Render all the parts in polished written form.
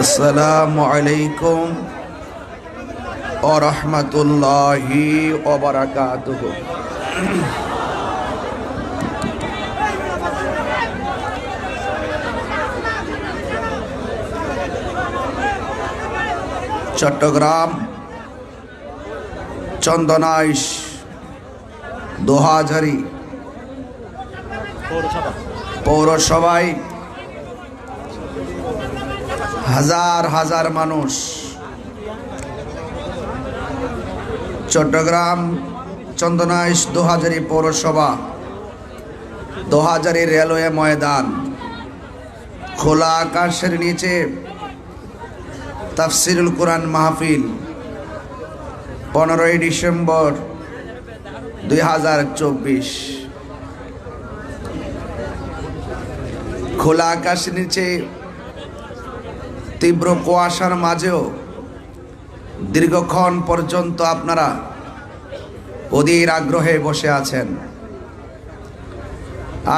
আসসালামু আলাইকুম ওয়া রাহমাতুল্লাহি ওয়া বারাকাতুহু। চট্টগ্রাম চন্দনাইশ দোহাজারী পৌরসভায় হাজার হাজার মানুষ চট্টগ্রাম চন্দনাইশ দোহাজারী পৌরসভা দোহাজারী রেলওয়ে ময়দান খোলা আকাশের নিচে তাফসিরুল কোরআন মাহফিল 15ই ডিসেম্বর 2024। খোলা আকাশের নিচে তীব্র কুয়াশার মাঝেও দীর্ঘক্ষণ পর্যন্ত আপনারা অধীর আগ্রহে বসে আছেন।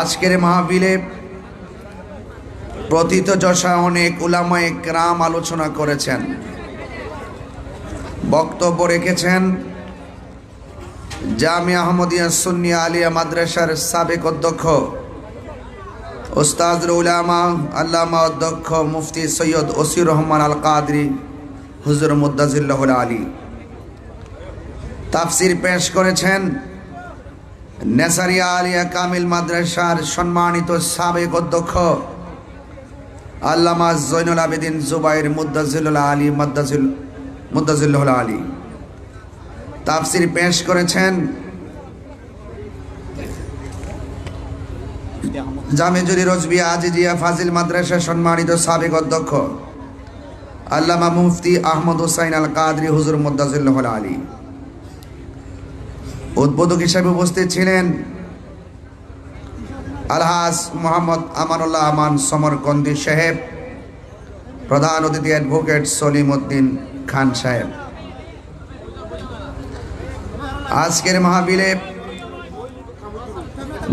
আজকের মাহফিলে প্রথিতযশা অনেক উলামায়ে কেরাম আলোচনা করেছেন, বক্তব্য রেখেছেন জামিয়া আহমদিয়া সুন্নিয়া আলিয়া মাদ্রাসার সাবেক অধ্যক্ষ ওস্তাদুল উলামা আল্লামা অধ্যক্ষ মুফতি সৈয়দ ওসির রহমান আল কাদরি হুজুর মুদ্দাজিল্লাহুল আলী। তাফসির পেশ করেছেন নেসারিয়া আলিয়া কামিল মাদ্রাসার সম্মানিত সাবেক অধ্যক্ষ আল্লামা জৈনুল আবেদিন জুবাইর মুদ্দাজিল্লাহুল আলী মুদ্দাজিল্লাহুল আলী। তাফসির পেশ করেছেন জামেজুরি রজবিয়া আজিজিয়া ফাজিল মাদ্রাসার সম্মানিত সাবেক অধ্যক্ষ আল্লামা মুফতি আহমদ হুসাইন আল কাদরি হুজুর মুদ্দাজিল্লাহুল আলী। উদ্বোধক হিসেবে উপস্থিত ছিলেন আলহাজ মোহাম্মদ আমানুল্লাহ আমান সমরকন্দি সাহেব, প্রধান অতিথি অ্যাডভোকেট সলিম উদ্দিন খান সাহেব। আজকের মাহফিলে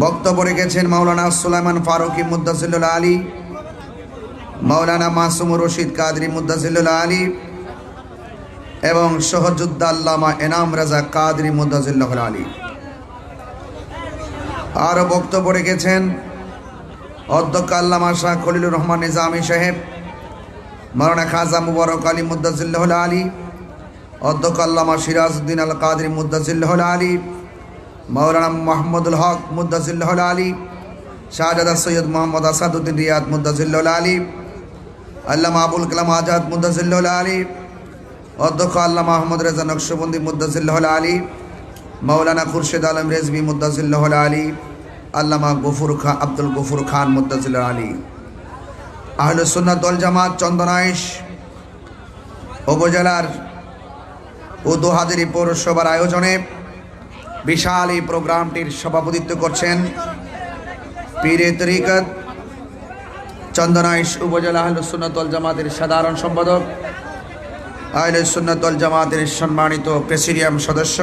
বক্তব্য রেখেছেন মাওলানা সুলাইমান ফারুকি মুদ্দাজিল্লাহুল আলী, মাওলানা মাসুমুর রশিদ কাদরি মুদ্দাজিল্লাহুল আলী এবং সহযোদ্ধা আল্লামা এনাম রাজা কাদরি মুদ্দাজিল্লাহুল আলী। আরও বক্তব্য রেখেছেন অধ্যক্ষ আল্লামা শাহ খলিলুর রহমান নিজামী সাহেব, মাওলানা খাজা মুবারক আলী মুদ্দাজিল্লাহুল আলী, অধ্যক্ষ আল্লামা সিরাজউদ্দিন আল কাদরি মুদ্দাজিল্লাহুল আলী, মাওলানা মাহমুদুল হক মুদ্দাজিল্লাহুল আলী, শাহজাদা সৈয়দ মোহাম্মদ আসাদউদ্দিন রিয়াদ মুদ্দাজিল্লাহুল আলী, আল্লামা আবুল কালাম আজাদ মুদ্দাজিল্লাহুল আলী, অধ্যক্ষ আল্লামা আহমদ রেজা নকশবন্দি মুদ্দাজিল্লাহুল আলী, মাওলানা খুরশেদ আলম রেজভী মুদ্দাজিল্লাহুল আলী, আল্লামা আব্দুল গফুর খান মুদ্দাজিল্লাহুল আলী। আহলুস সুন্নাত ওয়াল জামাত চন্দনাইশ উপজেলার ও দোহাজারী পৌরসভার আয়োজনে বিশাল এই প্রোগ্রামটির সভাপতিত্ব করছেন পীরে তরিকত চন্দনাইশ উপজেলা আহলুস সুন্নাত ওয়াল জামাতের সাধারণ সম্পাদক, আহলুস সুন্নাত ওয়াল জামাতের সম্মানিত প্রেসিডিয়াম সদস্য,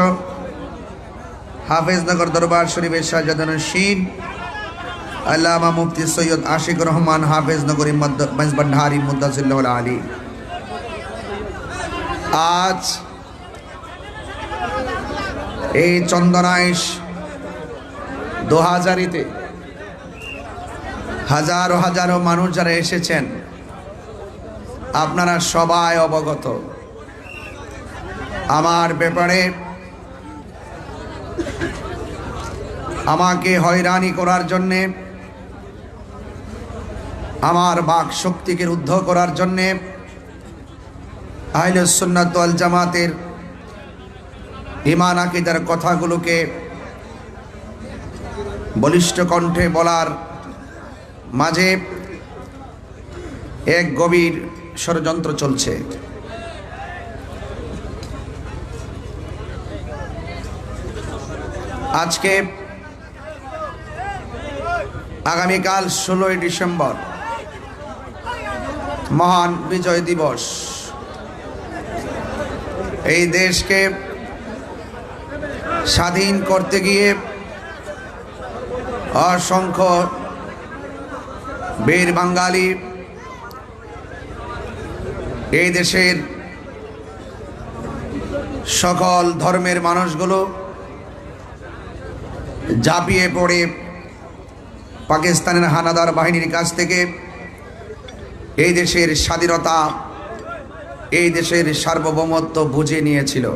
হাফেজনগর দরবার শরীফের শাহজাদানুশীন আল্লামা মুফতি সৈয়দ আশিক রহমান হাফেজনগরী মেজবান্ডারি মুদ্দাজিল্লাহুল আলী। আজ এই চন্দনাইশ দোহাজারীতে হাজারো হাজারো মানুষ যারা এসেছেন, আপনারা সবাই অবগত আমার ব্যাপারে। আমাকে হয়রানি করার জন্যে, আমার বাক শক্তিকে রুদ্ধ করার জন্যে আহলে সুন্নাত ওয়াল জামাতের ঈমান আকীদার কথাগুলোকে বলিষ্ঠ কণ্ঠে বলার মাঝে এক গভীর ষড়যন্ত্র চলছে। আজকে আগামীকাল 16ই ডিসেম্বর মহান বিজয় দিবস। এই দেশকে স্বাধীন করতে গিয়ে অসংখ্য বীর বাঙালি এই দেশের সকল ধর্মের মানুষগুলো ঝাঁপিয়ে পড়ে পাকিস্তানের হানাদার বাহিনীর কাছ থেকে এই দেশের স্বাধীনতা, এই দেশের সার্বভৌমত্ব বুঝে নিয়েছিল।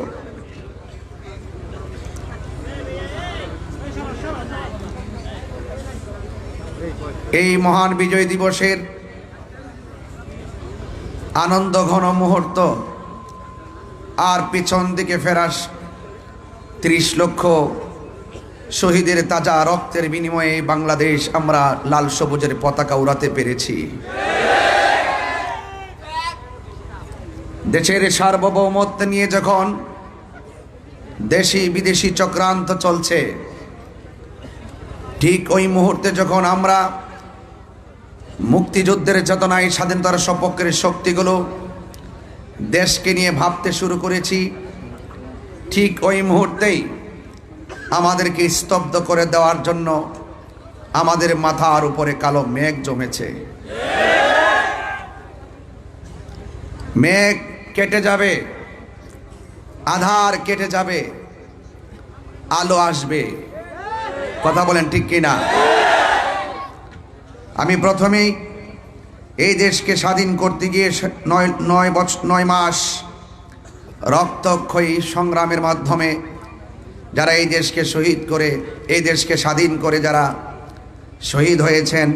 এই মহান বিজয় দিবসের আনন্দ ঘন মুহূর্ত আর পিছন দিকে ফেরাস ৩০ লক্ষ শহীদের তাজা রক্তের বিনিময়ে বাংলাদেশ আমরা লাল সবুজের পতাকা উড়াতে পেরেছি। দেশের সার্বভৌমত্ব নিয়ে যখন দেশি বিদেশি চক্রান্ত চলছে, ঠিক ওই মুহূর্তে যখন আমরা মুক্তিযুদ্ধের চেতনায় স্বাধীনতার সপক্ষের শক্তিগুলো দেশকে নিয়ে ভাবতে শুরু করেছি, ঠিক ওই মুহূর্তেই আমাদেরকে স্তব্ধ করে দেওয়ার জন্য আমাদের মাথার উপরে কালো মেঘ জমেছে। মেঘ কেটে যাবে, আধার কেটে যাবে, আলো আসবে। কথা বলেন ঠিক কিনা? আমি প্রথমেই এই দেশকে স্বাধীন করতে গিয়ে 9 মাস রক্তক্ষয়ী সংগ্রামের মাধ্যমে যারা এই দেশকে শহীদ করে, এই দেশকে স্বাধীন করে যারা শহীদ হয়েছেন,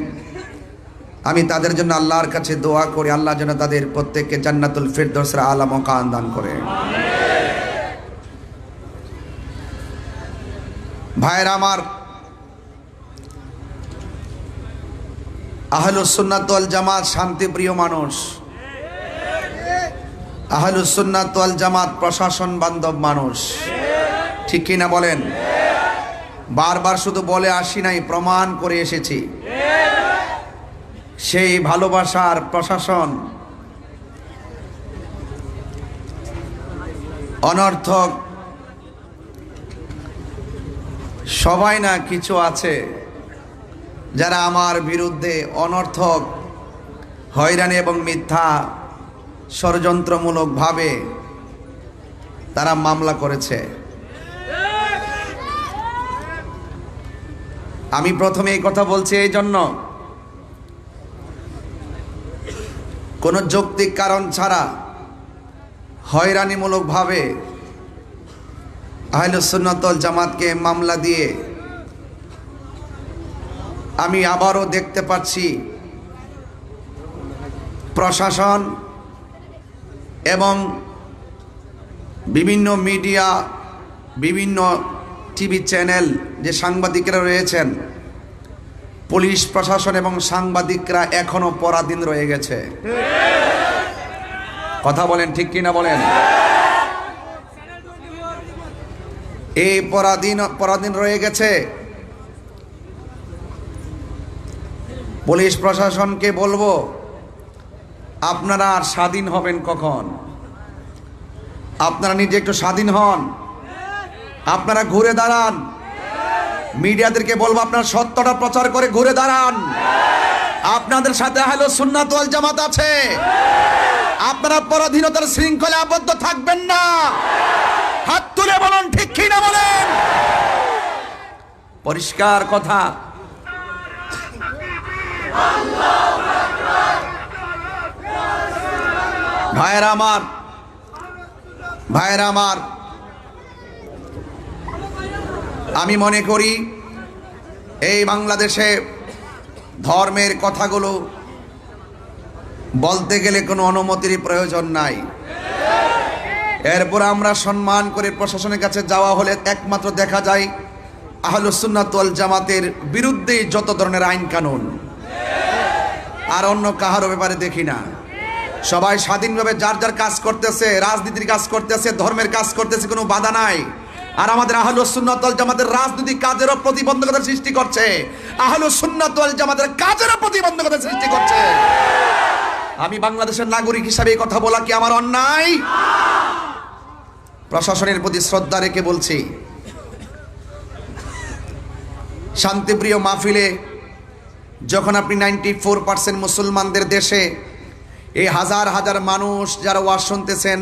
আমি তাদের জন্য আল্লাহর কাছে দোয়া করি, আল্লাহ যেন তাদের প্রত্যেককে জান্নাতুল ফিরদৌসের আলা মাকান দান করে। ভাইরা আমার, আহলুস সুন্নাত ওয়াল জামাত শান্তিপ্রিয় মানুষ, আহলুস সুন্নাত ওয়াল জামাত প্রশাসন বান্ধব মানুষ, ঠিক কিনা বলেন? বারবার শুধু বলে আসি নাই, প্রমাণ করে এসেছি। সেই ভালোবাসার প্রশাসন অনর্থক সবাই না, কিছু আছে যারা আমার বিরুদ্ধে অনর্থক হয়রানি এবং মিথ্যা ষড়যন্ত্রমূলকভাবে তারা মামলা করেছে। আমি প্রথমে এই কথা বলছি এই জন্য, কোনো যৌক্তিক কারণ ছাড়া হয়রানিমূলকভাবে আহলুস সুন্নাত ওয়াল জামাতকে মামলা দিয়ে আমি আবারও দেখতে পাচ্ছি প্রশাসন এবং বিভিন্ন মিডিয়া, বিভিন্ন টিভি চ্যানেল, যে সাংবাদিকরা রয়েছেন, পুলিশ প্রশাসন এবং সাংবাদিকরা এখনো পরাধীন রয়ে গেছে। কথা বলেন ঠিক কিনা বলেন? এই পরাধীন রয়ে গেছে। পুলিশ প্রশাসনকে বলবো, আপনারা আর স্বাধীন হবেন কখন? আপনারা নিজে একটু স্বাধীন হন, আপনারা ঘুরে দাঁড়ান। মিডিয়াদেরকে বলবো, আপনারা সত্যটা প্রচার করে ঘুরে দাঁড়ান। আপনাদের সাথে আহলুস সুন্নাত ওয়াল জামাত আছে। আপনারা পরাধীনতার শৃঙ্খলে আবদ্ধ থাকবেন না। হাত তুলে বলুন ঠিক কিনা বলেন? পরিষ্কার কথা। ভাইয়েরা আমার, ভাইয়েরা আমার, আমি মনে করি এই বাংলাদেশে ধর্মের কথাগুলো বলতে গেলে কোনো অনুমতির প্রয়োজন নাই। এরপর আমরা সম্মান করে প্রশাসনের কাছে যাওয়া হলে একমাত্র দেখা যায় আহলুস সুন্নাত ওয়াল জামাতের বিরুদ্ধে যত ধরনের আইন কানুন, আর অন্য কাহারও ব্যাপারে দেখি না। সবাই স্বাধীনভাবে যার যার কাজ করতেছে, রাজনীতির কাজ করতেছে, ধর্মের কাজ করতেছে, কোনো বাধা নাই। আর আমাদের আহলুস সুন্নাত ওয়াল জামাতের রাজনৈতিক কাজেরও প্রতিবন্ধকতা সৃষ্টি করছে, আহলুস সুন্নাত ওয়াল জামাতের কাজেরও প্রতিবন্ধকতা সৃষ্টি করছে। আমি বাংলাদেশের নাগরিক হিসাবে এই কথা বলা কি আমার অন্যায়? প্রশাসনের প্রতি শ্রদ্ধা রেখে বলছি, শান্তিপ্রিয় মাহফিলে যখন আপনি 94% মুসলমানদের দেশে এই হাজার হাজার মানুষ যারা ওয়াজ শুনতেছেন,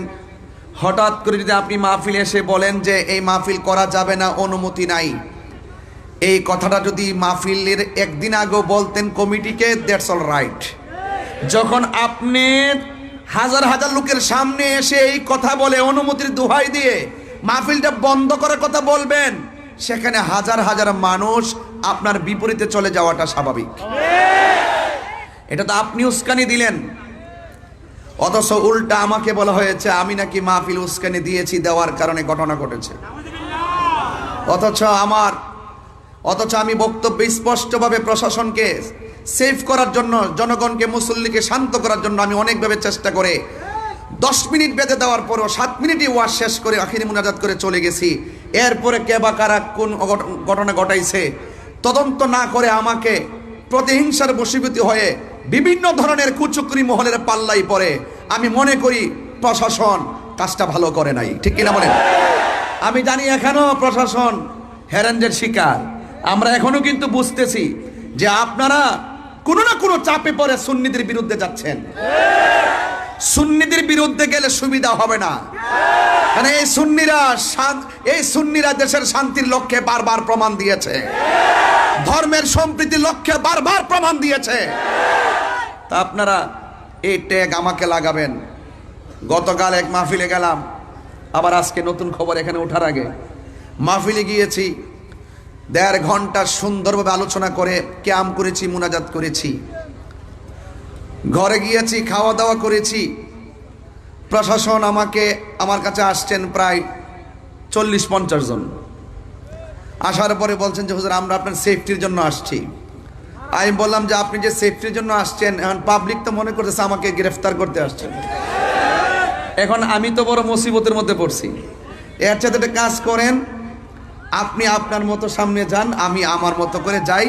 হঠাৎ করে যদি আপনি মাহফিলে এসে বলেন যে এই মাহফিল করা যাবে না, অনুমতি নাই, এই কথাটা যদি মাহফিলের একদিন আগেও বলতেন কমিটিকে, দ্যাটস অল রাইট। যখন আপনি হাজার হাজার লোকের সামনে এসে এই কথা বলে অনুমতির দোহাই দিয়ে মাহফিলটা বন্ধ করার কথা বলবেন, সেখানে হাজার হাজার মানুষ আপনার বিপরীতে চলে যাওয়াটা স্বাভাবিক। এটা তো আপনি উস্কানি দিলেন, অথচ উল্টা আমাকে বলা হয়েছে আমি নাকি মাহফিল উস্কানি দিয়েছি, দেওয়ার কারণে ঘটনা ঘটেছে। অথচ আমি বক্তব্যে স্পষ্টভাবে প্রশাসনকে সেভ করার জন্য, জনগণকে, মুসল্লিকে শান্ত করার জন্য আমি অনেকভাবে চেষ্টা করে 10 মিনিট বেঁধে দেওয়ার পরও 7 মিনিটই ওয়াজ শেষ করে আখিরি মুনাজাত করে চলে গেছি। এরপরে কে বা কারা কোন ঘটনা ঘটাইছে তদন্ত না করে আমাকে প্রতিহিংসার বশীভূত হয়ে বিভিন্ন ধরনের কুচক্রি মহলের পাল্লাই পড়ে। আমি মনে করি প্রশাসন কাজটা ভালো করে নাই, ঠিক কিনা বলেন? আমি জানি এখনো প্রশাসন হ্যারানদের শিকার। আমরা এখনো কিন্তু বুঝতেছি যে আপনারা কোনো না কোনো চাপে পড়ে সুন্নিদের বিরুদ্ধে যাচ্ছেন। সুন্নিদের বিরুদ্ধে গেলে সুবিধা হবে না, কারণ এই সুন্নিরা দেশের শান্তির লক্ষ্যে বারবার প্রমাণ দিয়েছে, ধর্মের সম্প্রীতির লক্ষ্যে বারবার প্রমাণ দিয়েছে। তা আপনারা এই ট্যাগ আমাকে লাগাবেন। গতকাল এক মাহফিলে গেলাম, আবার আজকে নতুন খবর এখানে ওঠার আগে মাহফিলে গিয়েছি, 1.5 ঘন্টা সুন্দরভাবে আলোচনা করে ক্যাম করেছি, মুনাজাত করেছি, ঘরে গিয়েছি, খাওয়া দাওয়া করেছি। প্রশাসন আমার কাছে আসছেন প্রায় 40-50 জন। আসার পরে বলছেন যে হুজুর আমরা আপনার সেফটির জন্য আসছি। আমি বললাম যে আপনি যে সেফটির জন্য আসছেন, এখন পাবলিক তো মনে করতেছে আমাকে গ্রেফতার করতে আসছেন। এখন আমি তো বড় মুসিবতের মধ্যে পড়ছি। এর সাথে একটা কাজ করেন, আপনি আপনার মতো সামনে যান, আমি আমার মতো করে যাই।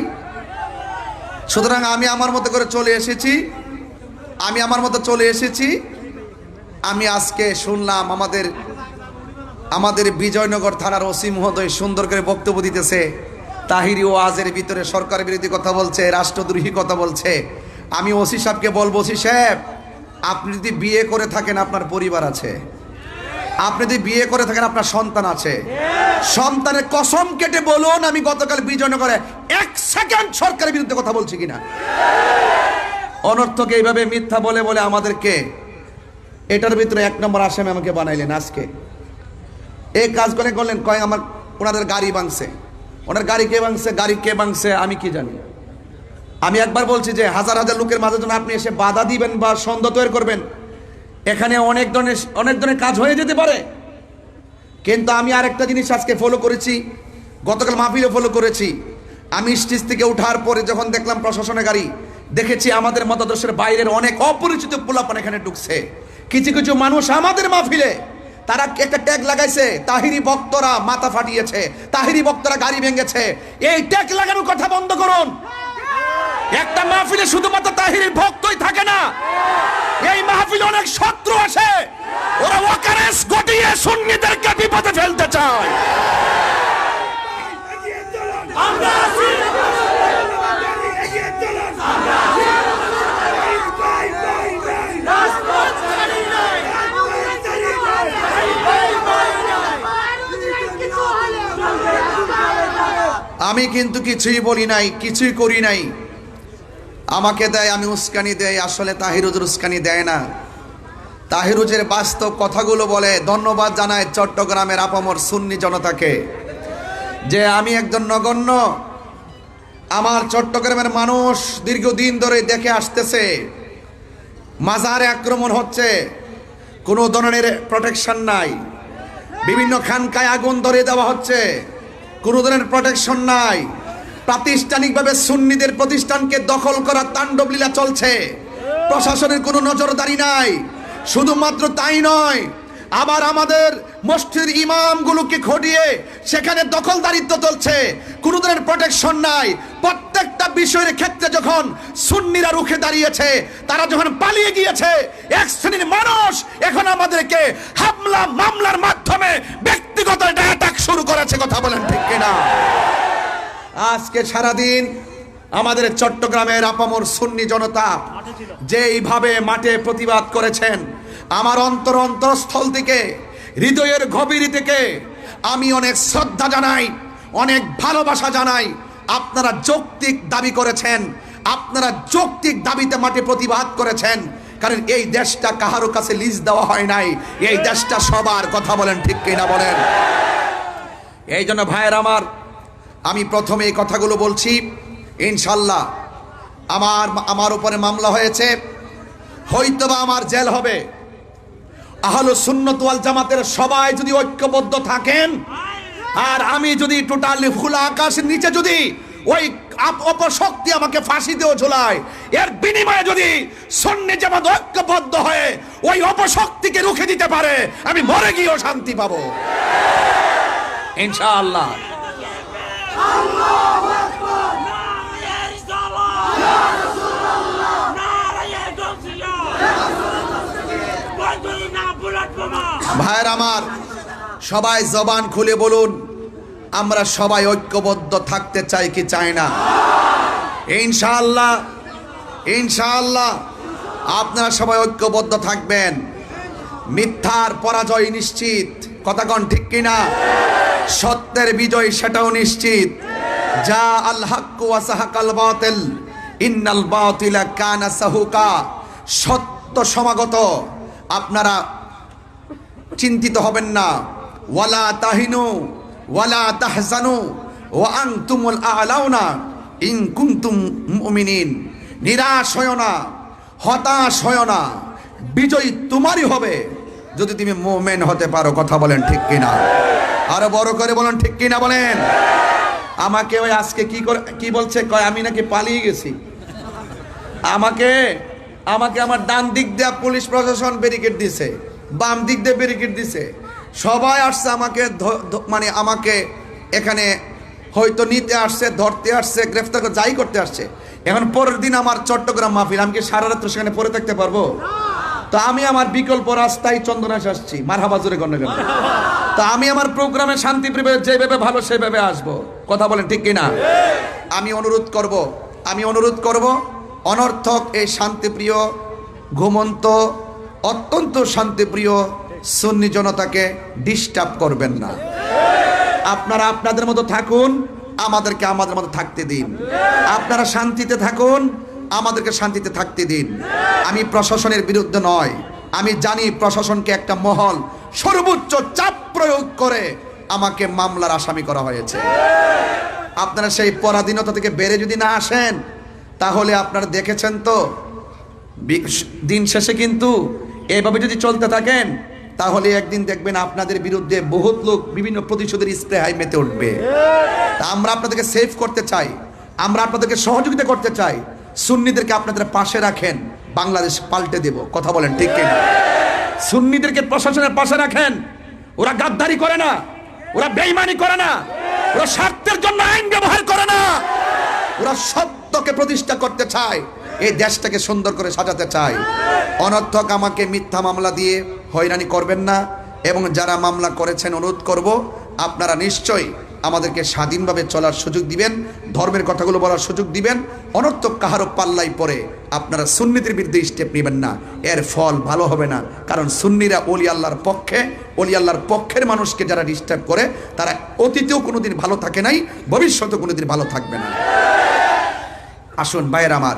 সুতরাং আমি আমার মতো করে চলে এসেছি। আমি আজকে শুনলাম আমাদের বিজয়নগর থানার ওসি মহোদয় সুন্দর করে বক্তব্য দিতেছে, তাহিরি ওয়াজের ভিতরে সরকার বিরোধী কথা বলছে, রাষ্ট্রদ্রোহী কথা বলছে। আমি ওসি সাহেবকে বলবো, ওসি সাহেব আপনি যদি বিয়ে করে থাকেন আপনার পরিবার আছে, আপনি যদি বিয়ে করে থাকেন আপনার সন্তান আছে, সন্তানের কসম কেটে বলুন আমি গতকাল বিজয়নগরে 1 সেকেন্ড সরকারের বিরুদ্ধে কথা বলছি কিনা। অনর্থকে এইভাবে মিথ্যা বলে বলে আমাদেরকে এটার ভিতরে 1 নম্বর আসামি আমাকে বানাইলেন। আজকে এই কাজ করলেন, কয় ওনাদের গাড়ি ভাঙছে। ওনার গাড়ি কে ভাঙছে আমি কি জানি। আমি একবার বলছি যে হাজার হাজার লোকের মাঝে যখন আপনি এসে বাধা দিবেন বা সন্দেহ তৈরি করবেন, এখানে অনেক ধরনের কাজ হয়ে যেতে পারে। কিন্তু আমি আরেকটা জিনিস আজকে ফলো করেছি, গতকাল মাহফিলে ফলো করেছি। আমি স্টেজ থেকে ওঠার পরে যখন দেখলাম প্রশাসনের গাড়ি, দেখেছি আমাদের মতাদর্শের বাইরের অনেক অপরিচিত পোলাপান এখানে ঢুকছে। কিছু কিছু মানুষ আমাদের মাহফিলে তারা একটা ট্যাগ লাগাইছে, তাহিরি বক্তরা মাথা ফাটিয়েছে, তাহিরি বক্তরা গাড়ি ভেঙেছে। এই ট্যাগ লাগানোর কথা বন্ধ করুন। একটা মাহফিলে শুধুমাত্র তাহিরির ভক্তই থাকে না, এই মাহফিলে অনেক শত্রু আসে, ওরা ওয়াকারেস ঘটিয়ে সুন্নিদেরকে বিপদে ফেলতে চায়। আমি কিন্তু কিছুই বলি নাই, কিছুই করি নাই। আমাকে দেয়, আমি উস্কানি দেয়। আসলে তাহিরুজের উস্কানি দেয় না, তাহিরুজের বাস্তব কথাগুলো বলে। ধন্যবাদ জানায় চট্টগ্রামের আপামর সুন্নি জনতাকে যে আমি একজন নগণ্য, আমার চট্টগ্রামের মানুষ দীর্ঘদিন ধরে দেখে আসতেছে মাজারে আক্রমণ হচ্ছে, কোনো ধরনের প্রোটেকশন নাই, বিভিন্ন খানকায় আগুন ধরে দেওয়া হচ্ছে, কোনো ধরনের প্রোটেকশন নাই, প্রাতিষ্ঠানিকভাবে সুন্নিদের প্রতিষ্ঠানকে দখল করার তাণ্ডব লীলা চলছে, প্রশাসনের কোনো নজরদারি নাই। শুধুমাত্র তাই নয়, আবার আমাদের মসজিদের ইমামগুলোকে ঘটিয়ে সেখানে দখলদারিত্ব চলছে, কোনো ধরনের প্রোটেকশন নাই। প্রত্যেকটা বিষয়ের ক্ষেত্রে যখন সুন্নিরা রুখে দাঁড়িয়েছে, তারা যখন পালিয়ে গিয়েছে, এক শ্রেণীর মানুষ এখন আমাদেরকে হামলা মামলার মাধ্যমে ব্যক্তিগত অ্যাটাক শুরু করেছে। কথা বলেন ঠিক কিনা? আজকে সারাদিন আমাদের চট্টগ্রামের আপামর সুন্নি জনতা যেইভাবে মাঠে প্রতিবাদ করেছেন, আমার অন্তরস্থল থেকে, হৃদয়ের গভীর থেকে আমি অনেক শ্রদ্ধা জানাই, অনেক ভালোবাসা জানাই। আপনারা যৌক্তিক দাবি করেছেন, আপনারা যৌক্তিক দাবিতে মাঠে প্রতিবাদ করেছেন, কারণ এই দেশটা কাহারো কাছে লিজ দেওয়া হয় নাই, এই দেশটা সবার। কথা বলেন ঠিক কিনা বলেন? এই জন্য ভাইয়ের আমি প্রথমে এই কথাগুলো বলছি। ইনশাল্লাহ আমার উপরে মামলা হয়েছে, হয়তোবা আমার জেল হবে। আহলে সুন্নাত ওয়াল জামাতের সবাই যদি ঐক্যবদ্ধ থাকেন, আর আমি যদি টোটালি খোলা আকাশের নিচে যদি ওই অপশক্তি আমাকে ফাঁসিতেও ঝোলায়, এর বিনিময়ে যদি সুন্নি জামাত ঐক্যবদ্ধ হয়ে ওই অপশক্তিকে রুখে দিতে পারে, আমি মরে গিয়েও শান্তি পাবো ইনশাআল্লাহ। ভাইয়ের আমার, সবাই জবান খুলে বলুন, আমরা সবাই ঐক্যবদ্ধ থাকতে চাই কি চাই না? ইনশাআল্লাহ, ইনশাআল্লাহ আপনারা সবাই ঐক্যবদ্ধ থাকবেন। মিথ্যার পরাজয় নিশ্চিত, কথা কোন ঠিক কিনা? সত্যের বিজয় সেটাও নিশ্চিত। যা আল হাক্কু ওয়া সাহাকাল বাতিল ইন্নাল বাতিলা কানা সাহুকা। সত্য সমাগত, আপনারা চিন্তিত হবেন না। ওয়ালা তাহিনু ওয়ালা তাহজানু ওয়া আনতুমুল আ'লাউনা ইন কুনতুম মুমিনিন। নিরাশ হয় না, হতাশ হয় না, বিজয় তোমারই হবে যদি তুমি মুমিন হতে পারো। কথা বলেন ঠিক কিনা? আরো বড় করে বলেন ঠিক কিনা বলেন? আমাকে ওই আজকে কি বলছে, কয় আমি নাকি পালিয়ে গেছি। আমাকে আমার ডান দিক দিয়ে পুলিশ প্রশাসন ব্যারিকেড দিছে, বাম দিক দিয়ে ব্যারিকেড দিছে, সবাই আসছে আমাকে মানে আমাকে এখানে হয়তো নিতে আসছে, ধরতে আসছে, গ্রেফতার করে যাই করতে আসছে। এখন পরের দিন আমার চট্টগ্রাম মাহফিল, আমি কি সারা রাত্র সেখানে পড়ে থাকতে পারবো? তো আমি আমার বিকল্প রাস্তায় চন্দনাশ আসছি। মারহাবা জোরে গণগণ। তো আমি আমার প্রোগ্রামে শান্তিপ্রিয় যেভাবে ভালো সেভাবে আসবো। কথা বলেন ঠিক কিনা? আমি অনুরোধ করব অনর্থক এই শান্তিপ্রিয়, ঘুমন্ত, অত্যন্ত শান্তিপ্রিয় সুন্নি জনতাকে ডিস্টার্ব করবেন না। আপনারা আপনাদের মতো থাকুন, আমাদেরকে আমাদের মতো থাকতে দিন। আপনারা শান্তিতে থাকুন, আমাদেরকে শান্তিতে থাকতে দিন। আমি প্রশাসনের বিরুদ্ধে নয়, আমি জানি প্রশাসনকে একটা মহল সর্বোচ্চ চাপ প্রয়োগ করে আমাকে মামলার আসামি করা হয়েছে। আপনারা সেই পরাধীনতা থেকে বেড়ে যদি না আসেন, তাহলে আপনারা দেখেছেন তো দিন শেষে কিন্তু এভাবে যদি চলতে থাকেন, তাহলে একদিন দেখবেন আপনাদের বিরুদ্ধে বহুত লোক বিভিন্ন প্রতিশোধের স্প্রেহায় মেতে উঠবে। তা আমরা আপনাদেরকে সেভ করতে চাই, আমরা আপনাদেরকে সহযোগিতা করতে চাই। সুন্নিদেরকে আপনাদের পাশে রাখেন, বাংলাদেশ পাল্টে দেব। কথা বলেন ঠিক কিনা? সুন্নিদেরকে প্রশাসনের পাশে রাখেন। ওরা গাদ্দারি করে না, ওরা বেঈমানি করে না, ওরা স্বার্থের জন্য আইন ব্যবহার করে না, ওরা সত্যকে প্রতিষ্ঠা করতে চায়, এই দেশটাকে সুন্দর করে সাজাতে চায়। অনর্থক আমাকে মিথ্যা মামলা দিয়ে হয়রানি করবেন না, এবং যারা মামলা করেছেন অনুরোধ করব আপনারা নিশ্চয়ই আমাদেরকে স্বাধীনভাবে চলার সুযোগ দিবেন, ধর্মের কথাগুলো বলার সুযোগ দিবেন। অনর্থক কাহারও পাল্লাই পরে আপনারা সুন্নিদের বিরুদ্ধে স্টেপ নেবেন না, এর ফল ভালো হবে না। কারণ সুন্নিরা ওলি আল্লাহর পক্ষের মানুষকে যারা ডিস্টার্ব করে, তারা অতীতেও কোনোদিন ভালো থাকে নাই, ভবিষ্যতেও কোনোদিন ভালো থাকবে না। আসুন ভাইয়ের আমার,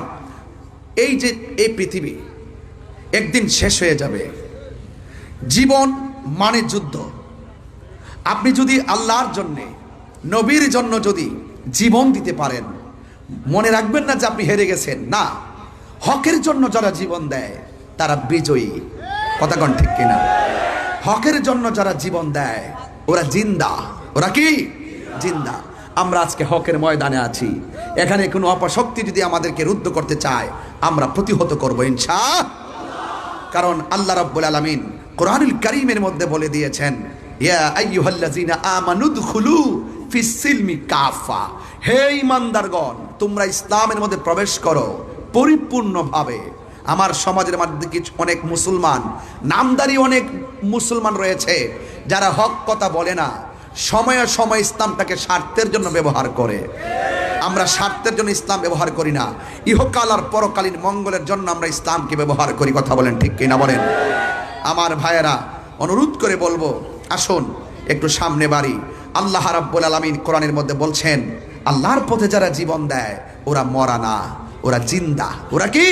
এই যে এই পৃথিবী একদিন শেষ হয়ে যাবে। জীবন মানে যুদ্ধ। আপনি যদি আল্লাহর জন্যে, নবীর জন্য যদি জীবন দিতে পারেন, মনে রাখবেন না যে আপনি হেরে গেছেন। না, হকের জন্য যারা জীবন দেয় তারা বিজয়ী। কথা কোন ঠিক কিনা? হকের জন্য যারা জীবন দেয় ওরা জিন্দা। ওরা কি জিন্দা? আমরা আজকে হকের ময়দানে আছি। এখানে কোনো অপশক্তি যদি আমাদেরকে রুদ্ধ করতে চায়, আমরা প্রতিহত করব ইনশাআল্লাহ। কারণ আল্লাহ রাব্বুল আলামিন কোরআনুল কারীমের মধ্যে বলে দিয়েছেন, ইয়া আইয়ুহাল্লাযীনা আমানু দুখুলু ফিস সিলমি কাফা। হে ঈমানদারগণ, তোমরা ইসলামের মধ্যে প্রবেশ করো পরিপূর্ণভাবে। আমার সমাজের মধ্যে কিছু অনেক মুসলমান, নামদারি অনেক মুসলমান রয়েছে যারা হক কথা বলে না, সময়ে সময় ইসলামটাকে স্বার্থের জন্য ব্যবহার করে। আমরা স্বার্থের জন্য ইসলাম ব্যবহার করি না, ইহকাল আর পরকালীন মঙ্গলের জন্য আমরা ইসলামকে ব্যবহার করি। কথা বলেন ঠিক কিনা বলেন? আমার ভাইয়েরা, অনুরোধ করে বলবো, আসুন একটু সামনে বাড়ি। আল্লাহ রাব্বুল আলামিন কোরআনের মধ্যে বলছেন, আল্লাহর পথে যারা জীবন দেয় ওরা মরা না, ওরা জিন্দা। ওরা কি?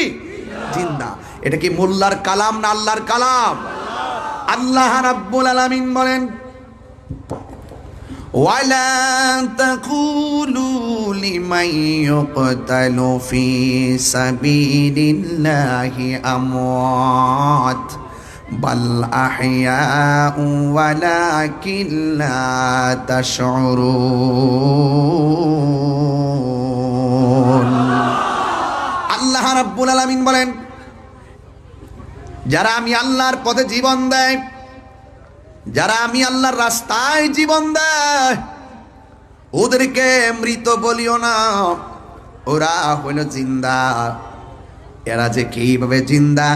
জিন্দা। এটা কি মোল্লার কালাম না আল্লাহর কালাম? আল্লাহ রাব্বুল আলামিন বলেন, ওয়ালা তাকুলু লিমান ইউকতালু ফি সাবিলিল্লাহি আমওয়াত বাল আহইয়াউ ওয়ালাকিন লা তাশউরুন। আল্লাহ রাব্বুল আলামিন বলেন, যারা আমি আল্লাহর পথে জীবন দেয়, যারা আমি আল্লাহর রাস্তায় জীবন দেয়, ওদেরকে মৃত বলিও না, ওরা হইল জিন্দা। এরা যে কিভাবে জিন্দা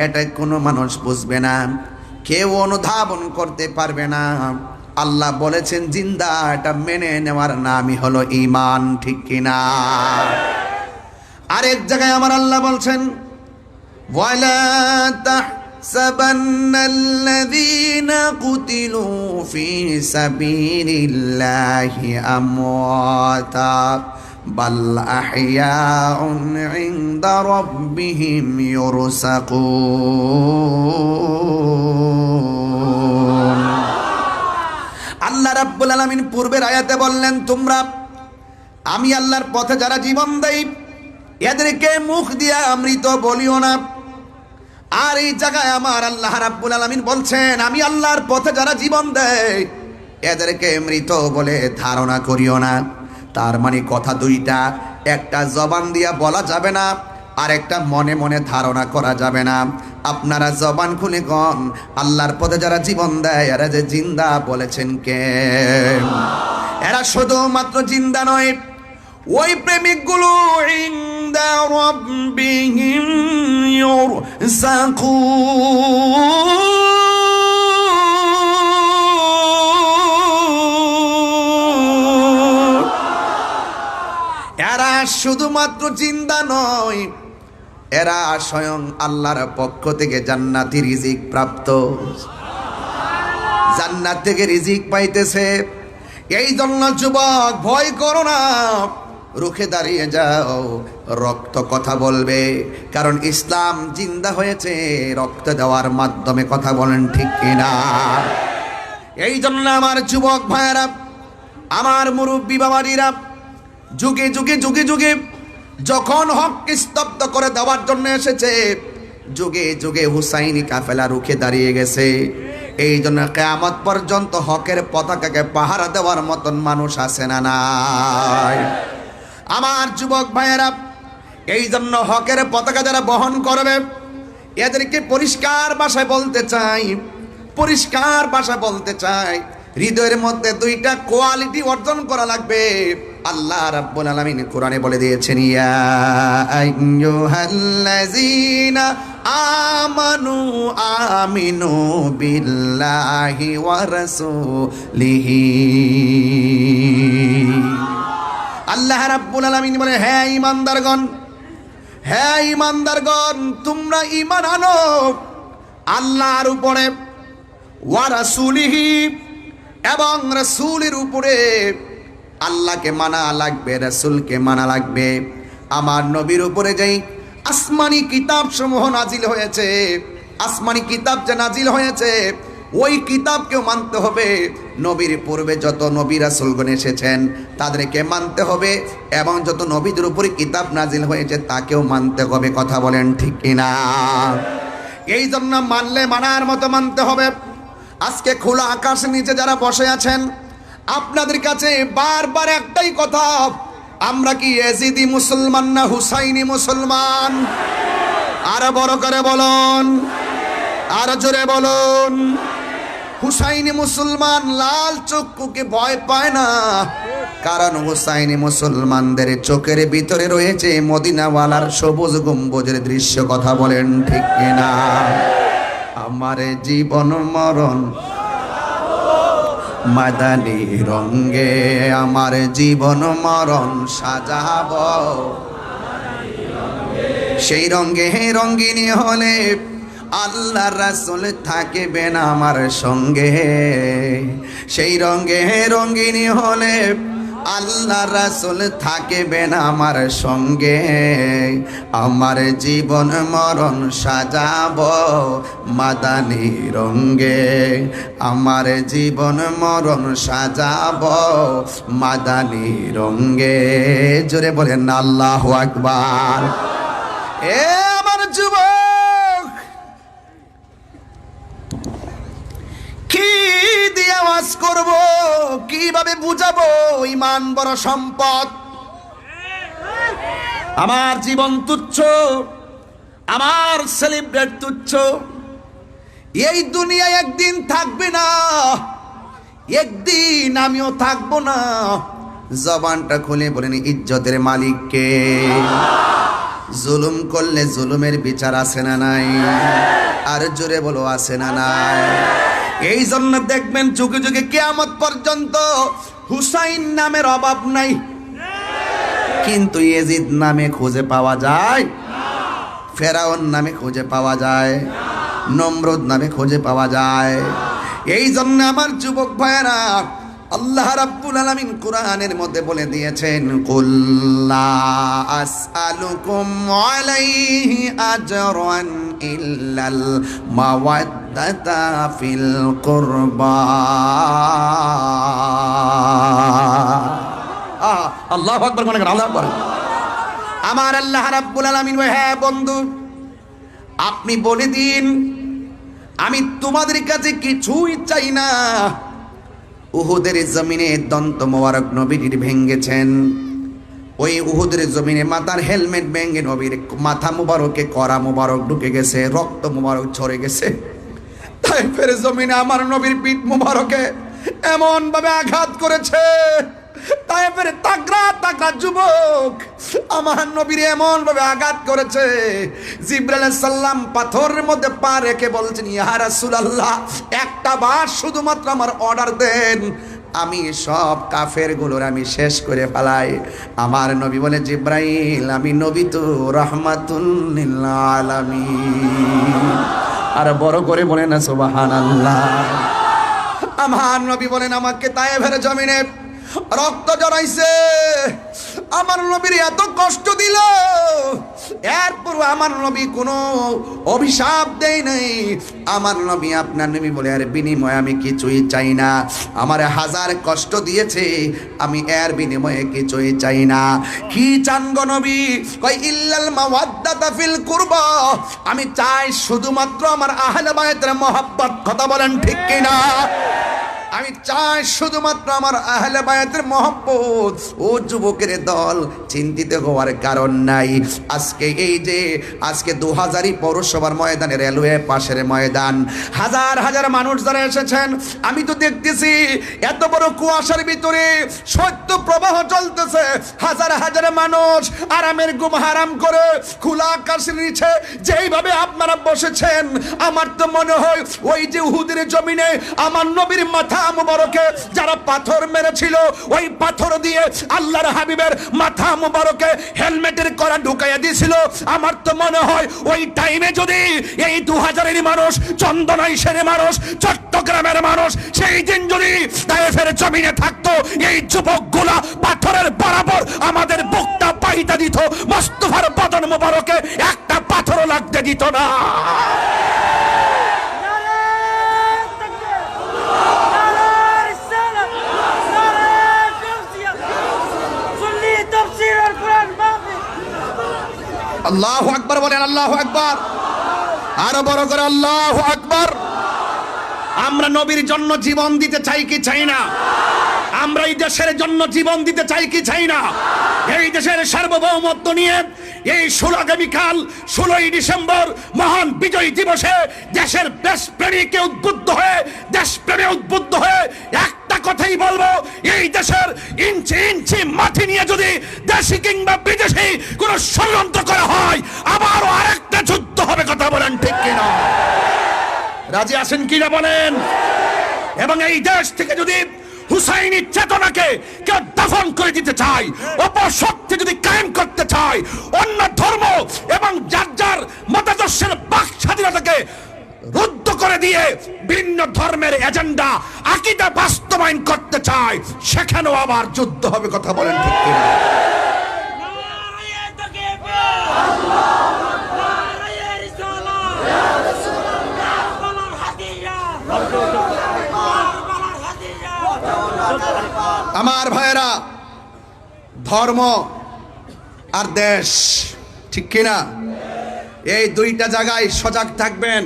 এটা কোনো মানুষ বুঝবে না, কেউ অনুধাবন করতে পারবে না। আল্লাহ বলেছেন জিন্দা, এটা মেনে নেওয়ার নামই হলো ঈমান। ঠিক কিনা? আরেক জায়গায় আমার আল্লাহ বলছেন, ওয়ালা তাহসাবান্নাল্লাযীনা কুতিলু ফী সাবিলিল্লাহি আমওয়াতা বাল আহইয়াউন ইনদা রাব্বিহিম ইউরসাকুন। আল্লাহ রাব্বুল আলামিন পূর্বের আয়াতে বললেন, তোমরা আমি আল্লাহর পথে যারা জীবন দেই এদেরকে মুখ দিয়া মৃত বলিও না। আর এই জায়গায় আমার আল্লাহ রাব্বুল আলামিন বলছেন, আমি আল্লাহর পথে যারা জীবন দেয় এদেরকে মৃত বলে ধারণা করিও না। তার মানে কথা দুইটা, একটা জবান দিয়া বলা যাবে না, আর একটা মনে মনে ধারণা করা যাবে না। আপনারা জবান খুলে কন, আল্লাহর পথে যারা জীবন দেয় এরা যে জিন্দা বলেছেন কে? এরা শুধুমাত্র জিন্দা নয়, ওই প্রেমিকগুলো ইনদা রাব্বিহিম ইউরসাকুন। এরা শুধুমাত্র জিন্দা নয়, এরা স্বয়ং আল্লাহর পক্ষ থেকে জান্নাতি রিজিক প্রাপ্ত, জান্নাত থেকে রিজিক পাইতেছে। এই জন্য যুবক, ভয় করো না, রুখে দাঁড়িয়ে যাও, রক্ত কথা বলবে। কারণ ইসলাম জিন্দা হয়েছে রক্ত দেওয়ার মাধ্যমে। কথা বলেন ঠিক কিনা? এই জন্য আমার যুবক ভাইয়েরা, আমার মুরব্বী বাবাজিরা, যুগে যুগে যুগে যুগে যখন হককে স্তব্ধ করে দেওয়ার জন্য এসেছে, যুগে যুগে হুসাইনি কাফেলা রুখে দাঁড়িয়ে গেছে। এই জন্য কিয়ামত পর্যন্ত হকের পতাকাকে পাহারা দেওয়ার মতন মানুষ আছে না নাই? আমার যুবক ভাইয়েরা, এই জন্য হকের পতাকা যারা বহন করবে এদেরকে পরিষ্কার ভাষায় বলতে চাই, পরিষ্কার ভাষায় বলতে চাই, হৃদয়ের মধ্যে দুইটা কোয়ালিটি অর্জন করা লাগবে। আল্লাহ রাব্বুল আলামিন কোরআনে বলে দিয়েছেন, ইয়া আইয়ুহাল্লাযীনা আমানু আমিনু বিল্লাহি ওয়া রাসূলিহি। আল্লাহ রাব্বুল আলামিন বলে, হে ঈমানদারগণ, হে ঈমানদারগণ, তোমরা ঈমান আনো আল্লাহর উপরে, ওয়া রাসূলিহি, এবং রাসূলের উপরে। আল্লাহকে মানা লাগবে, রাসূলকে মানা লাগবে। আমার নবীর উপরে যেই আসমানি কিতাব সমূহ নাজিল হয়েছে, আসমানি কিতাব যে নাজিল হয়েছে ওই কিতাবকেও মানতে হবে। নবীর পূর্বে যত নবী রাসূলগণ এসেছেন তাদেরকে মানতে হবে, এবং যত নবীদের উপরে কিতাব নাজিল হয়েছে তাকেও মানতে হবে। কথা বলেন ঠিক কিনা? এই জন্য মানলে মানার মতো মানতে হবে। আজকে খোলা আকাশের নিচে যারা বসে আছেন, আপনাদের কাছে বারবার একটাই কথা, আমরা কি ইয়াজিদি মুসলমান না হুসাইনি মুসলমান? আরো বড় করে বলুন, আরো জোরে বলুন। হুসাইনি মুসলমান লাল চক্ষুকে ভয় পায় না, কারণ হুসাইনি মুসলমানদের চোখের ভিতরে রয়েছে মদিনাওয়ালার সবুজ গম্বুজের দৃশ্য। কথা বলেন ঠিক কিনা? আমার জীবন মরণ মাদানী রঙ্গে আমার জীবন মরণ সাজাবো, সেই রঙ্গে রঙ্গিনী হলে আল্লাহ রাসূল থাকবেন আমার সঙ্গে, সেই রঙ্গে রঙ্গিনী হলে আল্লাহ রাসূল থাকবেন আমার সঙ্গে। আমার জীবন মরণ সাজাবো মাদানী রঙ্গে, আমার জীবন মরণ সাজাবো মাদানী রঙ্গে। জোরে বলেন আল্লাহু আকবার। এ আমার যুবক, কি দিয়ে আওয়াজ করব, কিভাবে বুঝাবো? ঈমান বড় সম্পদ। আমার জীবন তুচ্ছ, আমার সেলিব্রেট তুচ্ছ। এই দুনিয়ায় একদিন থাকবে না, একদিন আমিও থাকবো না। জবানটা খুলে বলেন ইজ্জতের মালিককে। জুলুম করলে জুলুমের বিচার আছে না নাই? আর জোরে বলো আছে না নাই? এই জন্য দেখবেন যুগে যুগে কিয়ামত পর্যন্ত হুসাইন নামের অভাব নাই, কিন্তু ইয়াজিদ নামে খুঁজে পাওয়া যায়, ফেরাউন নামে খুঁজে পাওয়া যায়, নমরুদ নামে খুঁজে পাওয়া যায়। এই জন্য আমার যুবক ভাইয়েরা, আল্লাহ রাব্বুল আলামিন কোরআনের মধ্যে বলে দিয়েছেন, কুল লা আসআলুকুম আলাইহি আজরান ইল্লাল মাওয়াদ্দাতা ফিল কুরবা। আল্লাহু আকবার, মনে করেন আল্লাহু আকবার। আমার আল্লাহ রাব্বুল আলামিন, হ্যাঁ বন্ধু, আপনি বলে দিন আমি তোমাদের কাছে কিছুই চাই না। উহুদের জমিনে দন্ত মোবারক নবীর ভেঙ্গেছেন, ওই উহুদের জমিনে মাথার হেলমেট ভেঙ্গে নবীর মাথা মুবারকে করা মুবারক ঢুকে গেছে, রক্ত মুবারক ঝরে গেছে। তাই ফের জমিনে আমার নবীর পিঠ মুবারকে এমন ভাবে আঘাত করেছে, তাই ফের তাগড়া তাগড়া যুবক আমার নবীর এমন ভাবে আঘাত করেছে, জিবরাইল আলাইহিস সালাম পাথরের মধ্যে পা রেখে বলছেন, ইয়া রাসূলুল্লাহ, একটা বার শুধুমাত্র আমার অর্ডার দেন, আমি সব কাফের গুলোর আমি শেষ করে ফেলাই। আমার নবী বলে, জিবরাইল, আমি নবী তো রাহমাতুল লিল আলামিন। আর বড় করে বলেন না সুবহানাল্লাহ। আমার নবী বলেন, আমাকে তায়েফের জমিনে রক্ত জড়াইছে, আমার নবীর এত কষ্ট দিল, এরপর আমার নবী কোনো অভিশাপ দেয় নাই। আমার নবী, আপনার নবী বলে, আর বিনিময়ে আমি কিছুই চাই না। আমার হাজার কষ্ট দিয়েছে, আমি এর বিনিময়ে কিছুই চাই না। কি চান গো নবী? কই ইল্লাল মাওয়াদ্দাতা ফিল কুরবা, আমি চাই শুধুমাত্র আমার আহলে বায়তের মহব্বত। কথা বলেন ঠিক কিনা? আমি চাই শুধুমাত্র আমার আহলে বায়াতের মহব্বত। ও যুবকের দল, চিন্তিত হওয়ার কারণ নাই। আজকে এই যে আজকে 2000 পৌরসভার ময়দানে, রেলওয়ে পাশের ময়দান, হাজার হাজার মানুষ যারা এসেছেন, আমি তো দেখতেছি এত বড় কুয়াশার ভিতরে সত্য প্রবাহ চলতেছে। হাজার হাজার মানুষ আরামের ঘুম হারাম করে খোলা আকাশের নিচে যেইভাবে আপনারা বসেছেন, আমার তো মনে হয় ওই যে উহুদের জমিনে আমার নবীর মাথা মুবারকে যারা পাথর মেরেছিল, ওই পাথর দিয়ে আল্লাহর হাবিবের মাথা মুবারকে হেলমেটের করা ঢুকাইয়া দিয়েছিল। আমার তো মনে হয় ওই টাইমে যদি এই 2000-এর মানুষ, চন্দনাইশের মানুষ, চট্টগ্রামের মানুষ সেই দিন যদি তায়েফের জমিনে থাকতো, এই যুবকগুলা পাথরের বরাবর আমাদের বুকটা পাইতা দিত, মোস্তফার বদন মুবারকে একটা পাথরও লাগতে দিত না। আল্লাহু আকবার বলেন, আল্লাহু আকবার, আরো বড় করে আল্লাহু আকবার। আমরা নবীর জন্য জীবন দিতে চাই কি চাই না? আমরা এই দেশের জন্য জীবন দিতে চাই কি চাই না? এই দেশের সার্বভৌমত্ব নিয়ে এই আগামীকাল 16ই ডিসেম্বর মহান বিজয় দিবসে দেশের দেশপ্রেমীকে উদ্বুদ্ধ হয়ে, দেশপ্রেমে উদ্বুদ্ধ হয়ে একটা কথাই বলবো, এই দেশের ইঞ্চি ইঞ্চি মাটি নিয়ে যদি দেশি কিংবা বিদেশি কোন ষড়যন্ত্র করা হয়, আবারও আরেকটা যুদ্ধ হবে। কথা বলেন ঠিক কিনা? রাজি আছেন কিনা বলেন? এবং এই দেশ থেকে যদি হুসাইনি চেতনাকে কেউ দফন করে দিতে চায়, অপশক্তি যদি কায়েম করতে চায়, অন্য ধর্ম এবং যার যার মতাদর্শের বাক স্বাধীনতাকে রুদ্ধ করে দিয়ে ভিন্ন ধর্মের এজেন্ডা আকীদা বাস্তবায়ন করতে চায়, সেখানেও আবার যুদ্ধ হবে। কথা বলেন ঠিক কিনা? আমার ভাইয়েরা, ধর্ম আর দেশ, ঠিক কিনা? এই দুইটা জায়গায় সজাগ থাকবেন।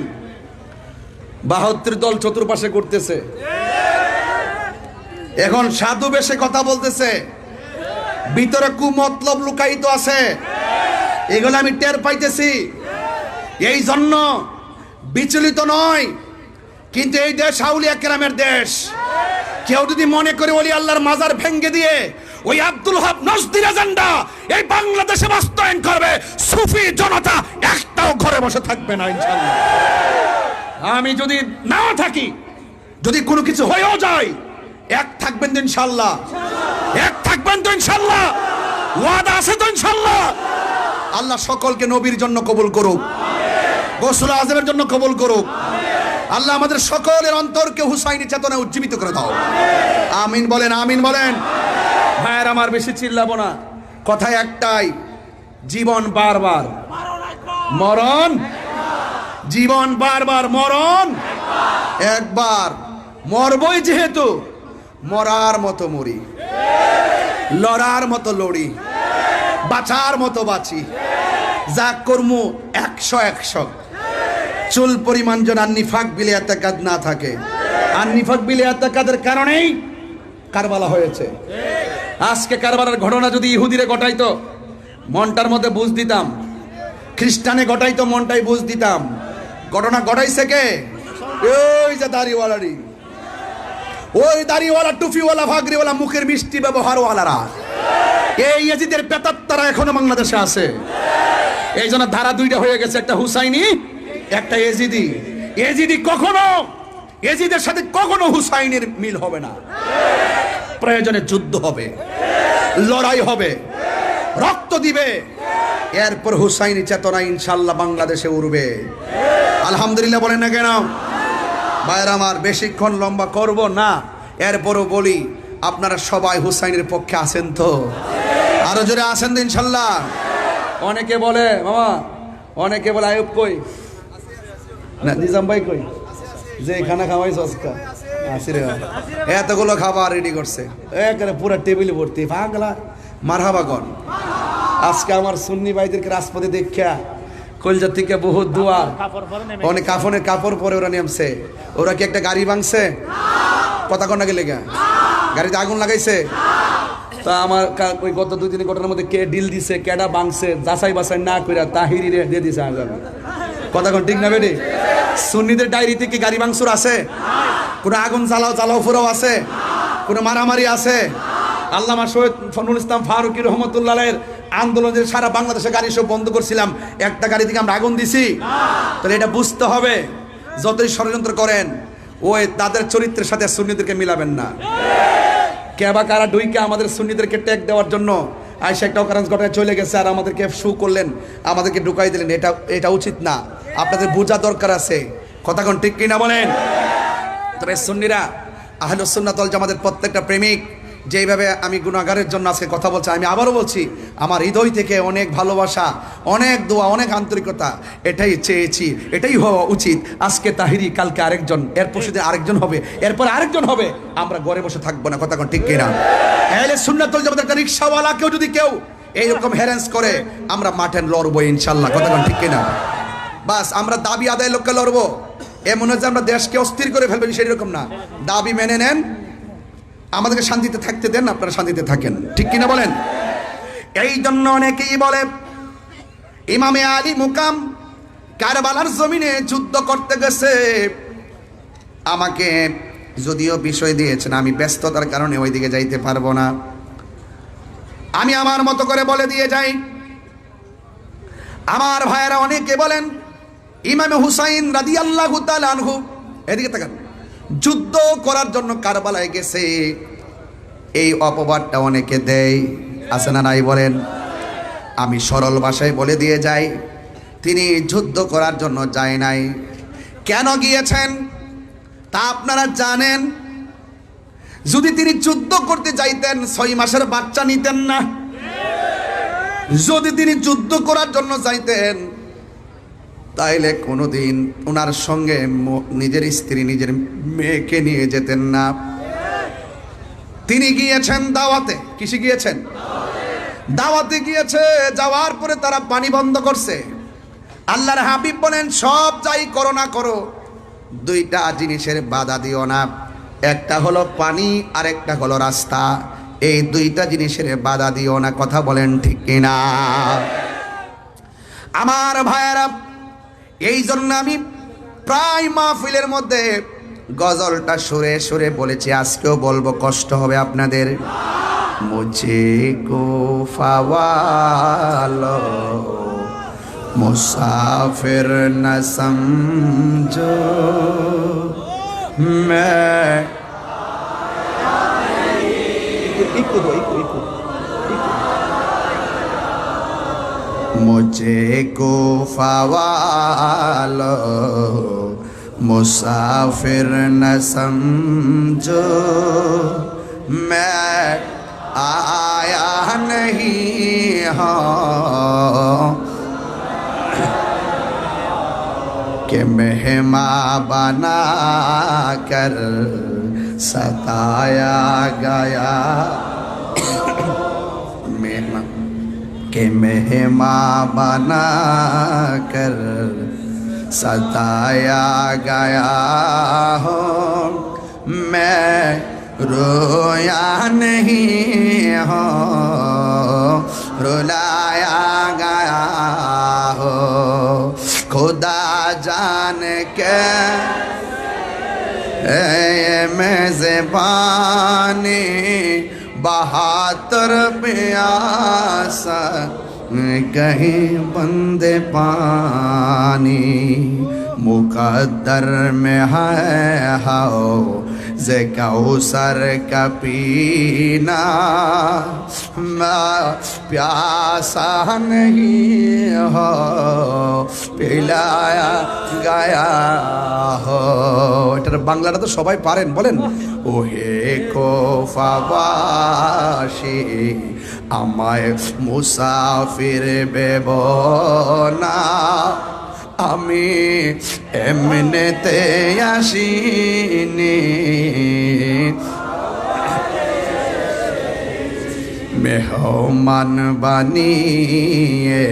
72 দল চতুর্পাশে করতেছে, এখন সাধু বেশে কথা বলতেছে, ভিতরে কুমতলব লুকায়িত আছে, এগুলো আমি টের পাইতেছি। এই জন্য বিচলিত নয়, কিন্তু এই দেশ আউলিয়া কেরামের দেশ। কেউ যদি মনে করে ওলি আল্লাহর মাজার ভেঙ্গে দিয়ে ওই আব্দুল ওহাব নজদির এজেন্ডা এই বাংলাদেশে বাস্তবায়ন করবে, সুফি জনতা একটাও ঘরে বসে থাকবে না ইনশাআল্লাহ। আমি যদি না থাকি, যদি কোনো কিছু হয়েও যায়, এক থাকবেন তো ইনশাআল্লাহ, এক থাকবেন তো ইনশাআল্লাহ, ওয়াদা আছে তো ইনশাআল্লাহ। আল্লাহ সকলকে নবীর জন্য কবুল করুক, গৌসুল আজমের জন্য কবুল করুক। আল্লাহ আমাদের সকলের অন্তরকে হুসাইনি চেতনায় উজ্জীবিত করে দাও, আমিন বলেন, আমিন বলেন। ভাইয়ের আমার, বেশি চিল্লাবো না, কথা একটাই, জীবন বারবার মরণ, জীবন বারবার মরণ একবার, মরবই যেহেতু মরার মতো মরি, লড়ার মতো লড়ি, বাঁচার মতো বাঁচি, যা কর্মু 100 চুল পরিমাণ যেন আন্নিফাক বিলে এতেকাদ না থাকে। আন্নিফাক বিলে এতেকাদের কারণেই কারবালা হয়েছে। আজকে কারবালার ঘটনা যদি ইহুদিরে ঘটাইতো, মনটার মধ্যে বুঝ দিতাম, খ্রিস্টানে ঘটাইতো, মনটাই বুঝ দিতাম। ঘটনা ঘটাইছে কে? ওই যে দাড়িওয়ালারি, ওই দাড়িওয়ালা, টুপিওয়ালা, ভাগরিওয়ালা, মুখের মিষ্টি ব্যবহারওয়ালারা, এই ইয়াজিদের পেতাত্তারা এখনো বাংলাদেশে আছে। এই জন্য ধারা দুইটা হয়ে গেছে, একটা হুসাইনি, একটা এজিদি। এজিদি কখনো, এজিদের সাথে কখনো হুসাইনের মিল হবে না। প্রয়োজনে যুদ্ধ হবে, লড়াই হবে, রক্ত দিবে, এরপর হুসাইনি চেতনা ইনশাআল্লাহ বাংলাদেশে উঠবে। আলহামদুলিল্লাহ বলেন না কেন? ভাইরা আমার, বেশিক্ষণ লম্বা করব না, এরপরও বলি, আপনারা সবাই হুসাইনের পক্ষে আছেন তো? আরো জোরে আছেন তো ইনশাআল্লাহ? অনেকে বলে মামা, অনেকে বলে আয়ুব কই, না নিজাম ভাই কই, যে খানা খাওয়াই সস্তা আসিরে, এতগুলো খাবার রেডি করছে, একেবারে পুরো টেবিল ভর্তি, পাগলা মারহাবা কর। আজকে আমার সুন্নি ভাইদেরকে রাজপথে দেখা কলজা থেকে বহুত দোয়া, অনেক কাফনের কাপড় পরে ওরা নেমছে। ওরা কি একটা গাড়ি ভাঙছে? কথা কন নাকি লেগে গাড়িতে আগুন লাগাইছে? তা আমার ওই গত 2 দিনের ঘটনার মধ্যে কে ডিল দিছে, কেডা ভাঙছে, যাচাই বাছাই না কইরা তাহিরি রে দিয়ে দিছে। কথা কোন ঠিক না বেটি? সুন্নিদের ডায়েরিতে কি গাড়ি ভাঙচুর আছে? কোনো আগুন জ্বালাও ফুরাও আছে? কোনো মারামারি আছে? আল্লামা শহীদ ফজলুল ইসলাম ফারুকী রহমতুল্লাহের আন্দোলনের সারা বাংলাদেশে গাড়ি সব বন্ধ করছিলাম, একটা গাড়ি থেকে আমরা আগুন দিছি? তাহলে এটা বুঝতে হবে, যতই ষড়যন্ত্র করেন ওই তাদের চরিত্রের সাথে সুন্নিদেরকে মিলাবেন না। কেবা কারা ডুইকে আমাদের সুন্নিদেরকে ট্যাগ দেওয়ার জন্য আইসা একটা অকারেন্স ঘটায় চলে গেছে, আর আমাদেরকে শু করলেন, আমাদেরকে ঢুকাই দিলেন। এটা উচিত না, আপনাদের বোঝা দরকার আছে। কথা কোন ঠিক কিনা বলেন? তবে সুন্নিরা, আহলুস সুন্নাত ওয়াল জামাতের প্রত্যেকটা প্রেমিক যেইভাবে আমি গুনাহগারের জন্য আজকে কথা বলছি, আমি আবারও বলছি, আমার হৃদয় থেকে অনেক ভালোবাসা, অনেক দোয়া, অনেক আন্তরিকতা, এটাই চেয়েছি, এটাই হওয়া উচিত। আজকে তাহিরি, কালকে আরেকজন, এরপর সেদিন আরেকজন হবে, এরপর আরেকজন হবে। আমরা ঘরে বসে থাকবো না। কথা কোন ঠিক কিনা? আহলে সুন্নাত ওয়াল জামাতের একটা রিকশাওয়ালাকেও যদি কেউ এইরকম হ্যারাস করে, আমরা মাঠে লড়বো ইনশাল্লাহ। কথা কোন ঠিক কিনা? বাস আমরা দাবি আদায় লক্ষ্যে লড়বো, এমন হচ্ছে আমরা দেশকে অস্থির করে ফেলবেন সেরকম না। দাবি মেনে নেন, আমাদেরকে শান্তিতে থাকতে দেন, আপনারা শান্তিতে থাকেন। ঠিক কিনা বলেন? এই জন্য অনেকেই বলে ইমামে আলী মুকাম কারবালার জমিনে যুদ্ধ করতে গেছে। আমাকে যদিও বিষয় দিয়েছেন, আমি ব্যস্ততার কারণে ওইদিকে যাইতে পারবো না, আমি আমার মতো করে বলে দিয়ে যাই। আমার ভাইয়েরা অনেকে বলেন ইমামে হুসাইন রাদিয়াল্লাহু তাআলা আনহু, এদিকে তাকান, যুদ্ধ করার জন্য কারবালায় গেছে, এই অপবাদটা অনেকে দেয়, আছে না নাই বলেন? আমি সরল ভাষায় বলে দিয়ে যাই, তিনি যুদ্ধ করার জন্য যায় নাই। কেন গিয়েছেন তা আপনারা জানেন? যদি তিনি যুদ্ধ করতে যাইতেন 6 মাসের বাচ্চা নিতেন না। যদি তিনি যুদ্ধ করার জন্য যাইতেন তাইলে কোনোদিন ওনার সঙ্গে নিজের স্ত্রী নিজের মেয়েকে নিয়ে যেতেন না। তিনি গিয়েছেন দাওয়াতে। কিসে গিয়েছেন? দাওয়াতে গিয়েছে। যাওয়ার পরে তারা পানি বন্ধ করছে। আল্লাহর হাবিব বলেন, সব যাই করো না করো, 2টা জিনিসের বাধা দিও না। একটা হলো পানি আর একটা হলো রাস্তা। এই 2টা জিনিসের বাধা দিও না। কথা বলেন ঠিক কিনা? আমার ভাইয়েরা, এই জন্য আমি প্রায় মাহফিলের মধ্যে গজলটা সুরে সুরে বলেছি, আজকেও বলবো, কষ্ট হবে আপনাদের। মুঝে কো ফাওয়ালো মুসাফির না সমঝো मैं मुझे को फवालो मुसाफिर न समझो मैं आया नहीं हूँ कि मेहमा बना कर सताया गया कि मेहमा बना कर सताया गया हो मैं रोया नहीं हो रुलाया गया हो खुदा जान के मेज़बानी 72 प्यासा कहीं बंदे पानी मुकद्दर में है हाओ जे कौसर का पीना प्यासा नहीं हो पिलाया गया हो। এটার বাংলাটা তো সবাই পারেন, বলেন। ওহে কোফাবাসী আমায় মুসাফির ভেব না, আমি এমনিতে আসিনি, মেহমান বানিয়ে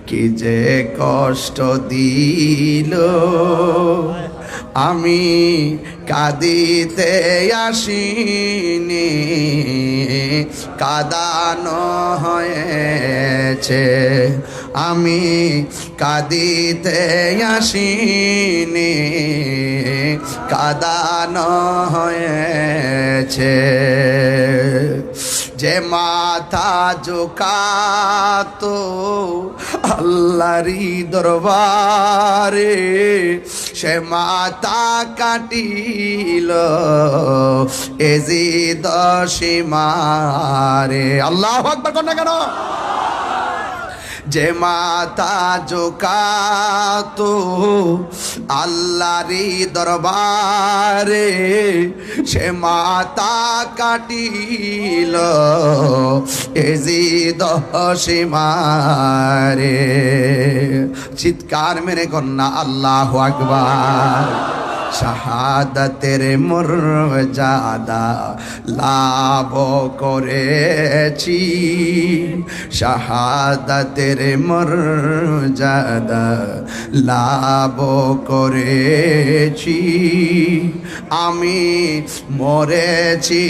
কি যে কষ্ট দিল, আমি কাঁদিতে আসিনি, কাঁদানো হয়েছে, আমি কাঁদিতে আসিনি, কাঁদানো হয়েছে। যে মাথা ঝুঁকাতো আল্লাহরই দরবারে সে মাথা কাটিল এজিদ সীমারে। আল্লাহু আকবার কর না কেন? যে মাথা ঝুঁকাতো আল্লাহরই দরবারে সে মাথা কাটিল এজিদ সীমারে। চিৎকার মেরে কন্যা আল্লাহু আকবার। শাহাদাতের মর্যাদা লাভ করেছি, শাহাদাতের মর্যাদা লাভ করেছি, আমি মরেছি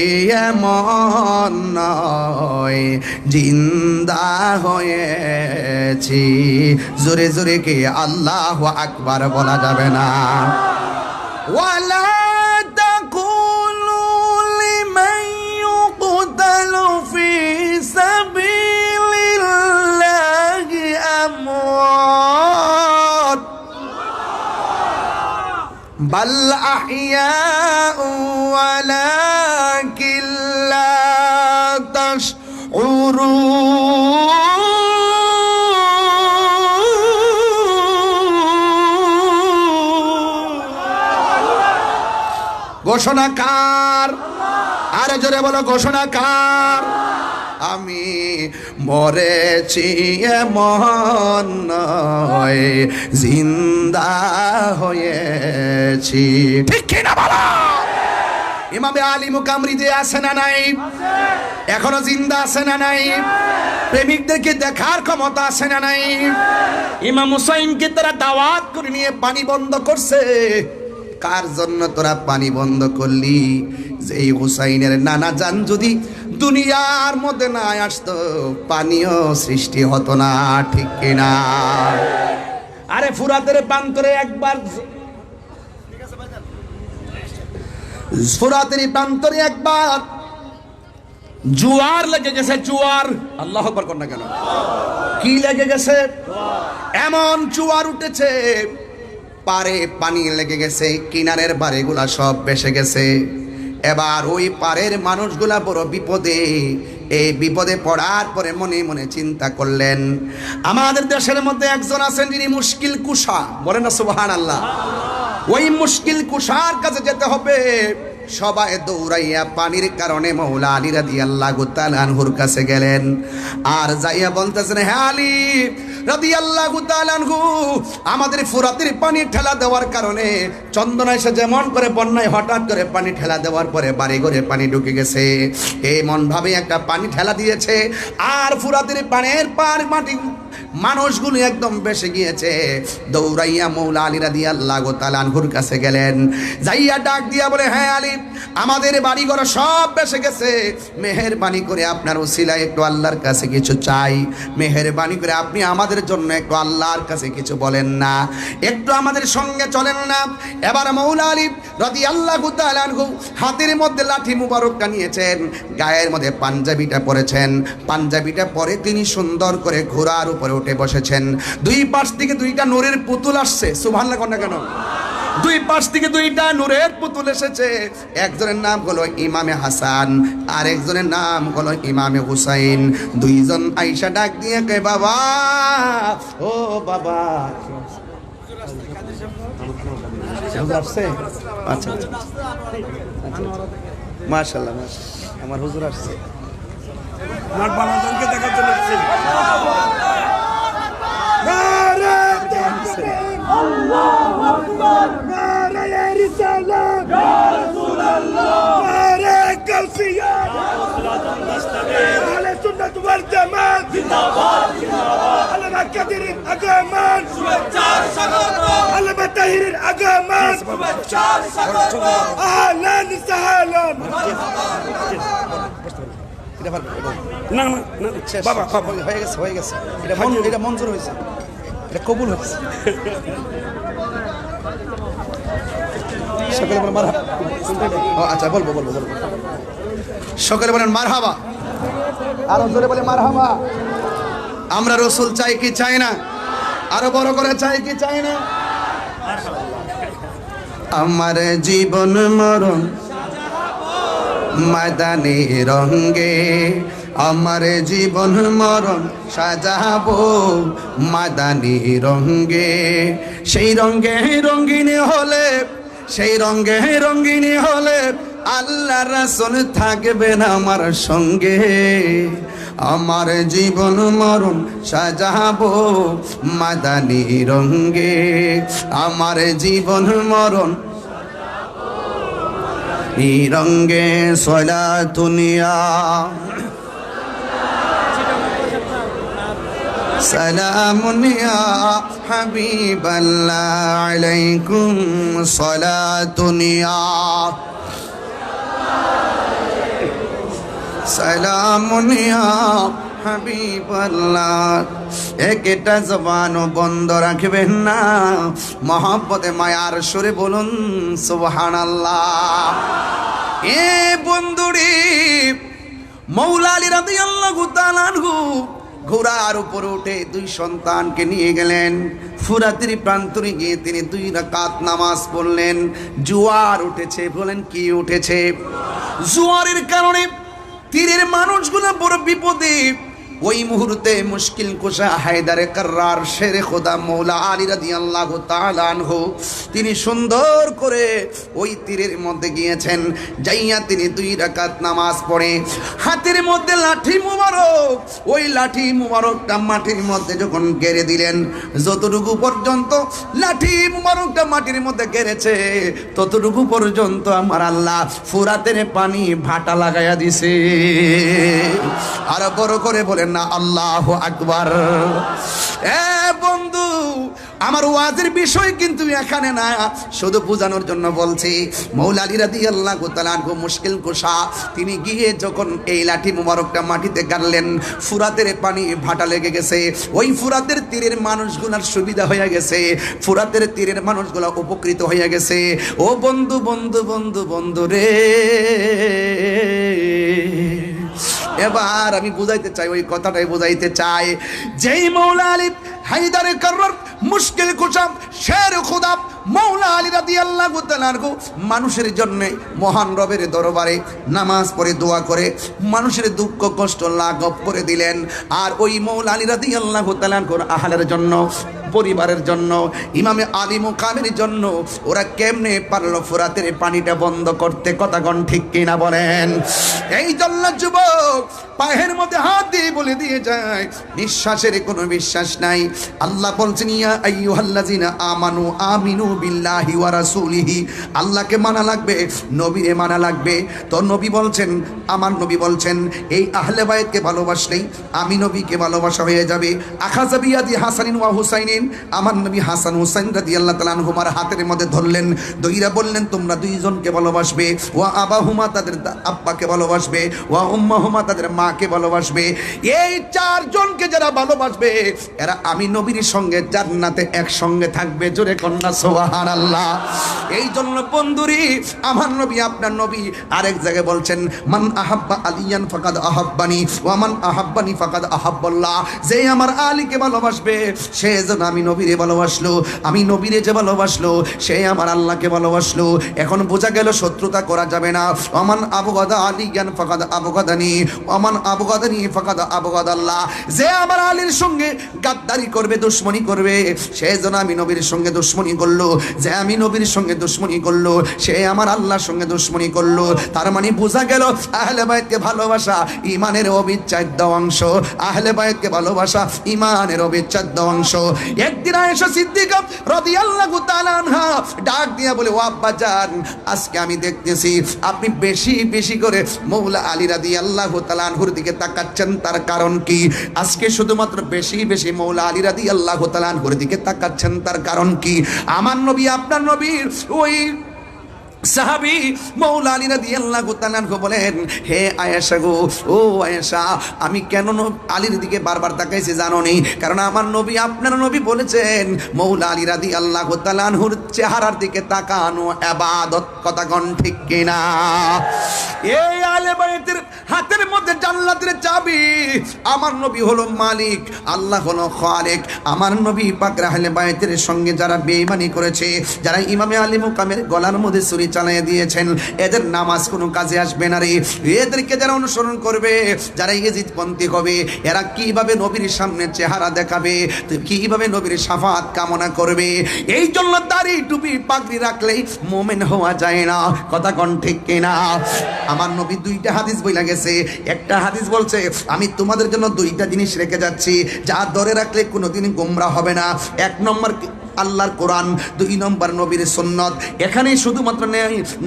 এমন নয় জিন্দা হয়েছি। জোরে জোরে কি আল্লাহু আকবার বলা যাবে না? ولا تقولوا لمن يقتل في سبيل الله أموات বাল আহইয়াউ ওয়ালাকিন লা ঘোষণাকার, আরে জোরে বলো ঘোষণাকার। আমি মরেছি এমন নয়, জিন্দা হয়েছি। ঠিক কিনা বলো? ইমামে আলী মুকামরি যে আছে না নাই? এখনো জিন্দা আছে না নাই? প্রেমিকদেরকে দেখার ক্ষমতা আছে না নাই? ইমাম হুসাইনকে তারা দাওয়াত করে নিয়ে পানি বন্ধ করছে। কার জন্য তোরা পানি বন্ধ করলি? যে এই হুসাইনের নানা জান যদি দুনিয়ার মধ্যে না আসতো, পানিও সৃষ্টি হতো না। ঠিক কিনা? আরে ফুরাতের প্রান্তরে একবার, ফুরাতের প্রান্তরে একবার জোয়ার লেগে গেছে। জোয়ার, আল্লাহ আকবার কর না কেন? কি লেগে গেছে? এমন জোয়ার উঠেছে, পারে পানি লেগে গেছে, কিনারের বাড়িগুলা সব ভেসে গেছে। এবার ওই পারের মানুষগুলা বড় বিপদে। এই বিপদে পড়ার পরে মনে মনে চিন্তা করলেন, আমাদের দেশের মধ্যে একজন আছেন যিনি মুশকিল কুশা, বলেন না সুবহানাল্লাহ। ওই মুশকিল কুশার কাছে যেতে হবে। সবাই দৌড়াইয়া পানির কারণে মৌলা আলী রাদিয়াল্লাহু তাআলা আনহুর কাছে গেলেন। আর যাইয়া বলতেছেন, হে আলী রাদিয়াল্লাহু তাআলা আনহু, আমাদের ফুরাতের পানি ঠেলা দেওয়ার কারণে চন্দনা এসে যেমন করে বন্যায় হঠাৎ করে পানি ঠেলা দেওয়ার পরে বাড়ি ঘরে পানি ঢুকে গেছে, এমন ভাবে একটা পানি ঠেলা দিয়েছে। আর ফুরাতের পানির পার মাটি মানুষগুলো একদম বেসে গিয়েছে। দৌড়াইয়া মৌলা আলী রাদিয়াল্লাহু তাআলা আনহুর কাছে গেলেন। যাইয়া ডাক দিয়া বলে, হ্যাঁ আলী, আমাদের বাড়িঘর সব বেসে গেছে, মেহেরবানি করে আপনার ওসিলায় একটু আল্লাহর কাছে কিছু চাই। মেহেরবানি করে আপনি আমাদের জন্য একটু আল্লাহর কাছে কিছু বলেন না, একটু আমাদের সঙ্গে চলেন না। এবার মৌলা আলী রাদিয়াল্লাহু তাআলা আনহু হাতের মধ্যে লাঠি মুবারকটা নিয়েছেন, গায়ের মধ্যে পাঞ্জাবিটা পরেছেন। পাঞ্জাবিটা পরে তিনি সুন্দর করে ঘোড়ার উপরে উঠে বসেছেন। দুই পাশ থেকে দুইটা নূরের পুতুল আসছে। সুবহানাল্লাহ কর না কেন? দুই পাশ থেকে দুইটা নূরের পুতুল এসেছে। একজনের নাম হলো ইমামে হাসান, আর একজনের নাম হলো ইমামে হুসাইন। দুইজন আয়েশা ডাক দিয়ে কয়, বাবা, ও বাবা। আসছে? আচ্ছা আচ্ছা, মাশাআল্লাহ, মাশাআল্লাহ, আমার হুজুর আসছে। আমার বাবাকে দেখার জন্য আসছেন। আল্লাহু আকবার, নারে রিসালাত, ইয়া রাসূলুল্লাহ, নারে কাউসিয়া, ইয়া রাসূলুল্লাহ, মুস্তাকিম, আহলে সুন্নাত ওয়াল জামাত, জিন্দাবাদ জিন্দাবাদ, আলমা কাদিরের আগামান, শুভেচ্ছার স্বাগত, আলমা তাহিরের আগামান, শুভেচ্ছার স্বাগত, আহলান সাহলান। না না বাবা, হয়ে গেছে, হয়ে গেছে। এটা মঞ্জুর হয়েছে, এটা কবুল হয়েছে। সকলে বলেন মারহাবা। আচ্ছা, বলবো বলবো বলবো। সকলে বলেন মারহাবা, আরো জোরে বলে মারহাবা। আমরা রসুল চাই কি চাই না? আরো বড় করে চাই কি চাই না? আমার জীবন মরণ মাদানী রঙ্গে, আমার জীবন মরণ সাজাবো মাদানী রঙ্গে। সেই রঙ্গে রঙ্গিনী হলে, সেই রঙ্গে রঙ্গিনী হলে আল্লাহ রাসূল থাকবেন আমার সঙ্গে। আমার জীবন মরণ সাজাবো মাদানী রঙ্গে, আমার জীবন মরণ এই রঙ্গে। সলাতুনিয়া সালামুনিয়া হাবিবাল্লাহ আলাইকুম সলাতুনিয়া সালামুনিয়া হাবিবাল্লাহ। একটা জবানও বন্ধ রাখবেন না, মহব্বতে মায়ার সুরে বলুন সুবহানাল্লাহ। এ বন্ধুরে, মৌলা আলী রাদিয়াল্লাহু তাআলা আনহু ঘোড়ার উপরে উঠে 2 সন্তানকে নিয়ে গেলেন। ফুরাতের প্রান্তরে গিয়ে তিনি 2 রাকাত নামাজ পড়লেন। জোয়ার উঠেছে। বলেন কি উঠেছে? জোয়ারের কারণে তীরের মানুষগুলো বড় বিপদে। ওই মুহূর্তে মুশকিল কুশা হায়দারে কাররার শেরে খোদা মৌলা আলী রাদিয়াল্লাহু তাআলা আনহু তিনি সুন্দর করে ওই তীরের মধ্যে গিয়েছেন। যাইয়া তিনি 2 রাকাত নামাজ পড়ে হাতের মধ্যে লাঠি মুবারক, ওই লাঠি মুবারকটা মাটির মধ্যে যখন গেড়ে দিলেন, যতটুকু পর্যন্ত লাঠি মুবারকটা মাটির মধ্যে গেড়েছে ততটুকু পর্যন্ত আমার আল্লাহ ফুরাতের পানি ভাটা লাগাইয়া দিছে। আর বড় করে বলেন না আল্লাহু আকবার। বন্ধু, আমার ওয়াজের বিষয় কিন্তু এখানে না, শুধু বোঝানোর জন্য বলছি। মৌলা আলী রাদিয়াল্লাহু তাআলা আনহু মুশকিল কুশা তিনি গিয়ে যখন এই লাঠি মুবারকটা মাটিতে গাড়লেন, ফুরাতের পানি ভাটা লেগে গেছে। ওই ফুরাতের তীরের মানুষগুলোর সুবিধা হয়ে গেছে, ফুরাতের তীরের মানুষগুলো উপকৃত হয়ে গেছে। ও বন্ধু বন্ধু বন্ধু বন্ধু রে, এবার আমি বুঝাইতে চাই, ওই কথাটাই বুঝাইতে চাই। যেই মৌলা আলী হায়দারে কাররার মুশকিল কুশা শের খোদা মৌলা আলী রাদিয়াল্লাহু তাআলা আনহু মানুষের জন্য মহান রবের দরবারে নামাজ পড়ে দোয়া করে মানুষের দুঃখ কষ্ট লাঘব করে দিলেন। আর ওই মৌলা আলী রাদিয়াল্লাহু তাআলা আনহুর আহলের জন্য, পরিবারের জন্য, ইমামে আলী মুকামের জন্য ওরা কেমনে পারলো ফুরাতের পানিটা বন্ধ করতে? কথা কোন ঠিক কিনা বলেন? এই জন্য যুবক পায়ের মধ্যে হাত দিয়ে বলে দিয়ে যায়, নিঃশ্বাসের কোনো বিশ্বাস নাই। আল্লাহ বলছেন ইয়া আইয়ুহাল্লাযিনা আমানু আমিনু বিল্লাহি ওয়া রাসূলিহি, আল্লাহকে মানা লাগবে, নবীরে মানা লাগবে। তো নবী বলছেন, আমার নবী বলছেন, এই আহলে বাইতকে ভালোবাসলেই আমি নবীকে ভালোবাসা হয়ে যাবে। আখাযা বিয়াদি হাসানিন ওয়া হুসাইনিন, আমার নবী হাসান হুসাইন রাদিয়াল্লাহু তাআলা আনহুমার হাতের মধ্যে ধরলেন, দইরা বললেন তোমরা 2 জনকে ভালোবাসবে। ওয়া আবাহুমা, তাদের আব্বাকে ভালোবাসবে। ওয়া উম্মাহুমা, তাদের মাকে ভালোবাসবে। এই 4 জনকে যারা ভালোবাসবে এরা আমি নবীর সঙ্গে জান্নাতে একসঙ্গে থাকবে। জোরে কন্যা সুবহানাল্লাহ। এই জন্য বন্ধুরি আমার নবী, আপনার নবী আরেক জায়গায় বলছেন, মান আহাব্বা আলিয়ান ফাকাদ আহাব্বানি ওয়া মান আহাব্বানি ফাকাদ আহাব্বাল্লাহ, যে আমার আলীকে ভালোবাসবে সে যেন আমি নবীরে ভালোবাসলো, আমি নবীরে যে ভালোবাসলো সে আমার আল্লাহকে ভালোবাসলো। এখন বোঝা গেল শত্রুতা করা যাবে না। ওমান আবগাদা আলিয়ান ফাকাদ আবগাদানি ওমান আবগাদানি ফাকাদ আবগাদাল্লাহ, যে আমার আলীর সঙ্গে গাদ্দারি করবে, দুশমনি করবে, সে যেন আমি নবীর সঙ্গে দুশমনি করলো। যে আমি নবীর সঙ্গে দুশমনি করলো সে আমার আল্লাহর সঙ্গে দুশমনি করলো। তার মানে বোঝা গেল আহলে বাইতকে ভালোবাসা ইমানের অবিচ্ছেদ্য অংশ। আহলে বাইতকে ভালোবাসা ইমানের অবিচ্ছেদ্য অংশ। একদিন আয়েশা সিদ্দিকা রাদিয়াল্লাহু তাআলা আনহা ডাক দিয়া বলে, ও আব্বা জান, আজকে আমি দেখতেছি আপনি বেশি বেশি করে মৌলা আলী রাদিয়াল্লাহু তাআলা আনহুর দিকে তাকাচ্ছেন, তার কারণ কি? আজকে শুধুমাত্র বেশি বেশি মৌলা আলী রাদিয়াল্লাহু তাআলা আনহুর দিকে তাকাচ্ছেন, তার কারণ কি? আমার নবী, আপনার নবীর ওই সাহাবী মৌলা আলী রাদিয়াল্লাহু তাআলা আনহু বলেন, হে আয়েশা গো, ও আয়েশা, আমি কেন আলীর দিকে বারবার তাকাইছি জানো নি? কারণ আমার নবী, আপনার নবী বলেছেন মৌলা আলী রাদিয়াল্লাহু তাআলা আনহুর চেহারার দিকে তাকানো ইবাদত। কথা কোন ঠিক কিনা? এই আহলে বাইতের হাতের মধ্যে জান্নাতের চাবি। আমার নবী হলো মালিক, আল্লাহ হলো খালিক। আমার নবী পাক আহলে বাইতের সঙ্গে যারা বেঈমানি করেছে, যারা ইমামে আলী মুকামের গলার মধ্যে ছুরি চালিয়ে দিয়েছেন, এদের নামাজ কোনো কাজে আসবে না রে। এদেরকে যারা অনুসরণ করবে, যারা ইজিদপন্থী হবে, এরা কিভাবে নবীর সামনে চেহারা দেখাবে, কিভাবে নবীর শাফাত কামনা করবে? এই জন্য দাড়ি টুপি পাগড়ি রাখলেই মুমিন হওয়া যায় না। কথা কোন ঠিক কিনা? আমার নবী 2টা হাদিস বইলা গেছে। একটা হাদিস বলছে, আমি তোমাদের জন্য 2টা জিনিস রেখে যাচ্ছি, যা ধরে রাখলে কোনোদিন গোমরা হবে না। 1 নম্বর আল্লাহর কোরআন, 2 নম্বর নবীর সুন্নত। এখানেই শুধুমাত্র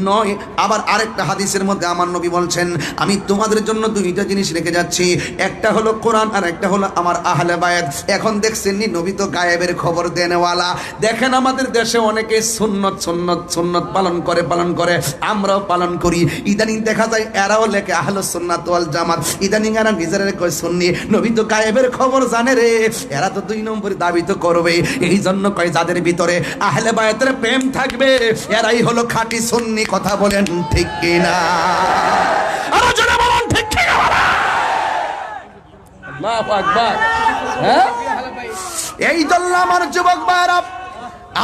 নয়, আবার আরেকটা হাদিসের মধ্যে আমার নবী বলছেন, আমি তোমাদের জন্য 2টা জিনিস রেখে যাচ্ছি, একটা হলো কোরআন আর একটা হলো আমার আহলে বায়াত। এখন দেখছেন নি, নবী তো গায়েবের খবর দেনেওয়ালা। দেখেন আমাদের দেশে অনেকে সুন্নত সুন্নত সুন্নত পালন করে, আমরাও পালন করি। ইদানিং দেখা যায় এরাও লেখে আহলুস সুন্নাত ওয়াল জামাত, ইদানিং এরা নিজেরা কয় সুন্নি। নবী তো গায়েবের খবর জানে রে, এরা তো 2 নম্বর দাবি তো করবে। এই জন্য কয় যাদের ভিতরে আহলে বায়াতের প্রেম থাকবে এরাই হলো খাঁটি সুন্নি। কথা বলেন ঠিক কিনা? আরো জোরে বলুন ঠিক কিনা? আল্লাহু আকবার। হ্যাঁ, এই জন্য আমার যুবক ভাইরা,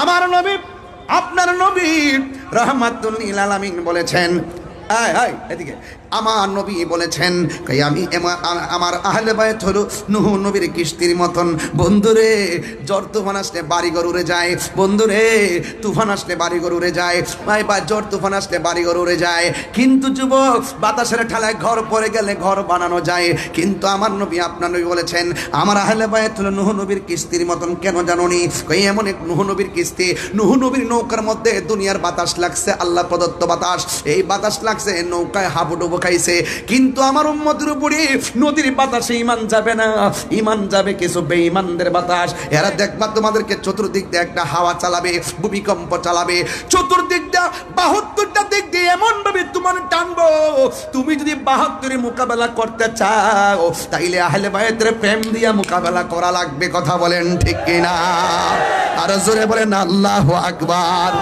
আমার নবী, আপনার নবী রাহমাতুল লিল আলামিন বলেছেন, এদিকে আমার নবী বলেছেন, আমি আমার আহলে বায়ত হলো নূহ নবীর কিস্তির মতন। বন্ধুরে, জ্বর তুফান আসলে বাড়িঘর উড়ে যায়। বন্ধুরে, তুফান আসলে বাড়িঘর উড়ে যায়। ভাই বা জ্বর তুফান আসলে বাড়িঘর উড়ে যায়, কিন্তু যুবক বাতাসের ঠালায় ঘর পড়ে গেলে ঘর বানানো যায়। কিন্তু আমার নবী, আপনার নবী বলেছেন, আমার আহলে বায়ত হলো নূহ নবীর কিস্তির মতন। কেন জানোনি? এমন এক নূহ নবীর কিস্তি, নূহ নবীর নৌকার মধ্যে দুনিয়ার বাতাস লাগছে, আল্লাহ প্রদত্ত বাতাস। এই বাতাস লাগছে, নৌকায় হাবুডুবু খাইছে, কিন্তু আমার উম্মতের উপরে নদীর বাতাসে ইমান যাবে না, ইমান যাবে কিছু বেঈমানদের বাতাস। এরা দেখবা তোমাদেরকে চতুর্দিক দিয়ে একটা হাওয়া চালাবে, ভূমিকম্প চালাবে, চতুর্দিক দিয়ে 72টা দিক দিয়ে এমন ভাবে তোমার টানবো, তুমি যদি 72 মোকাবেলা করতে চাও তাইলে আহলে বায়তের প্রেম দিয়া মোকাবেলা করা লাগবে। কথা বলেন ঠিক কিনা? আর জোরে বলেন আল্লাহু আকবার।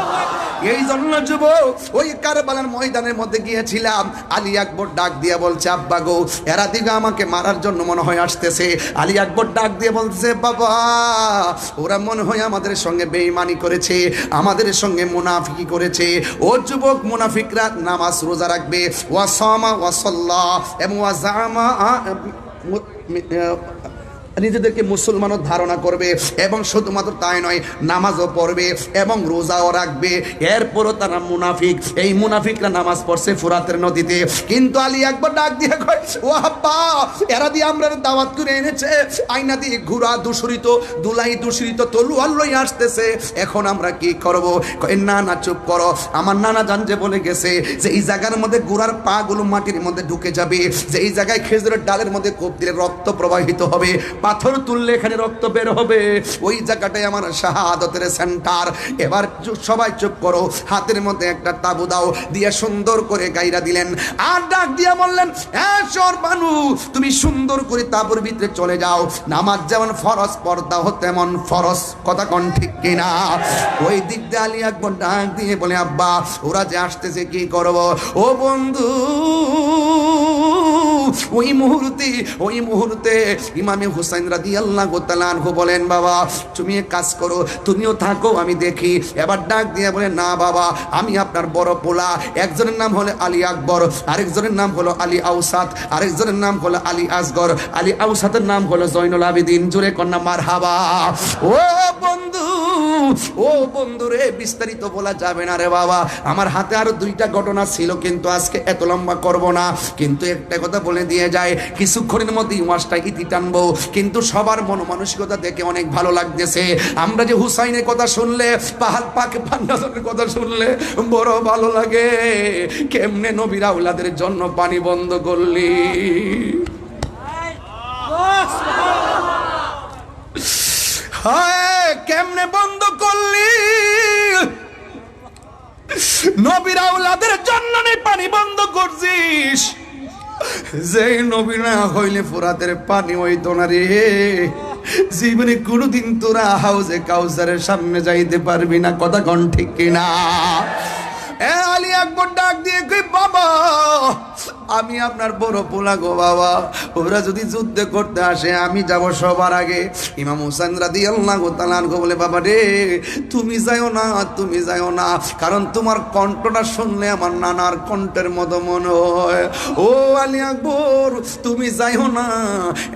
এই জন্য যুবক, ওই কারবালার ময়দানের মধ্যে গিয়েছিলাম, আলী আকবর ডাক দিয়ে বলছে, আব্বা গো, এরা দিকে আমাকে মারার জন্য মনে হয় আসতেছে। আলী আকবর ডাক দিয়ে বলছে, বাবা, ওরা মনে হয় আমাদের সঙ্গে বেঈমানি করেছে, আমাদের সঙ্গে মুনাফিকি করেছে। ও যুবক, মুনাফিকরা নামাজ রোজা রাখবে, ওয়া সামা ওয়া সাল্লা এবং ওয়া জামা, নিজেদেরকে মুসলমানও ধারণা করবে, এবং শুধুমাত্র তাই নয়, নামাজও পড়বে এবং রোজাও রাখবে। এরপরও তারা মুনাফিক। এই মুনাফিকরা নামাজ পড়ছে ফুরাতের নদীতে। কিন্তু আলী আকবর ডাক দিয়ে কয়, ও আব্বা, এরা দিয়ে আমরা দাওয়াত করে এনেছে, আয়না দিয়ে ঘোড়া দূষিত, দুলাই দূষিত, তলোয়ার লই আসতেছে, এখন আমরা কি করব? কয়, না না, চুপ করো। আমার নানা জান যে বলে গেছে যে এই জায়গার মধ্যে ঘোড়ার পা গুলো মাটির মধ্যে ঢুকে যাবে, যে এই জায়গায় খেজুরের ডালের মধ্যে কোপ দিলে রক্ত প্রবাহিত হবে, পাথর তুললে এখানে রক্ত বের হবে, ওই জায়গাটাই আমার শাহাদাতের সেন্টার। এবার সবাই চুপ করো, হাতের মধ্যে একটা তাবু দাও, দিয়ে সুন্দর করে গাইরা দিলেন। আর ডাক দিয়া বললেন, হ্যাঁ সরবানু, তুমি সুন্দর করে তাবুর ভিতরে চলে যাও, নামাজ যেমন ফরজ, পর্দাও তেমন ফরজ। কথা কোন ঠিক কিনা? ওই দিক দিয়ে আলী আকবর ডাক দিয়ে বলে, আব্বা, ওরা যে আসতেছে, কি করব? ও বন্ধু, ওই মুহূর্তে ইমামে হুসাইন রাদিয়াল্লাহু তাআলা আনহু বলেন, বাবা, তুমি এক কাজ করো, তুমিও থাকো, আমি দেখি। এবার ডাক দিয়ে বলে, না বাবা, আমি আপনার বড় পোলা। একজনের নাম হলো আলী আকবর, আরেকজনের নাম হলো আলী আউসাত, আরেকজনের নাম হলো আলী আসগর। আলী আউসাতের নাম হলো জয়নুল আবেদিন। জোরে কন্যা মারহাবা। ও বন্ধু, ও বন্ধু রে, বিস্তারিত বলা যাবে না রে বাবা, আমার হাতে আরো 2টা ঘটনা ছিল, কিন্তু আজকে এত লম্বা করব না। কিন্তু একটা কথা বলে দিয়ে যায়, কিছুক্ষণের মধ্যেই ওয়াজটা ইতি টানবো। কিন্তু সবার মনমানসিকতা দেখে অনেক ভালো লাগতেছে। আমরা যে হুসাইনের কথা শুনলে, পাহাড় পাকে পান্ডাদের কথা শুনলে বড় ভালো লাগে। কেমনে নবীর আওলাদের জন্য পানি বন্ধ করলি, হায় কেমনে বন্ধ করলি, নবীর আওলাদের জন্য পানি বন্ধ করছিস। যে নবী না হইলে ফুরাতের পানি হইতো না রে। জীবনে কোনোদিন তোরা হাউজে কাউসারের সামনে যাইতে পারবি না। কথা কোন ঠিক কিনা? আলী আকবর ডাক দিয়ে কই, বাবা, আমি আপনার বড় পোলা গো বাবা, ওরা যদি যুদ্ধ করতে আসে আমি যাব সবার আগে। ইমাম হুসাইন রাদিয়াল্লাহু তাআলা আনহু বলে, বাবা রে, তুমি যাও না, তুমি যাও না, কারণ তোমার কণ্ঠটা শুনলে আমার নানার কণ্ঠের মতো মনে হয়। ও আলী আকবর, তুমি যাও না।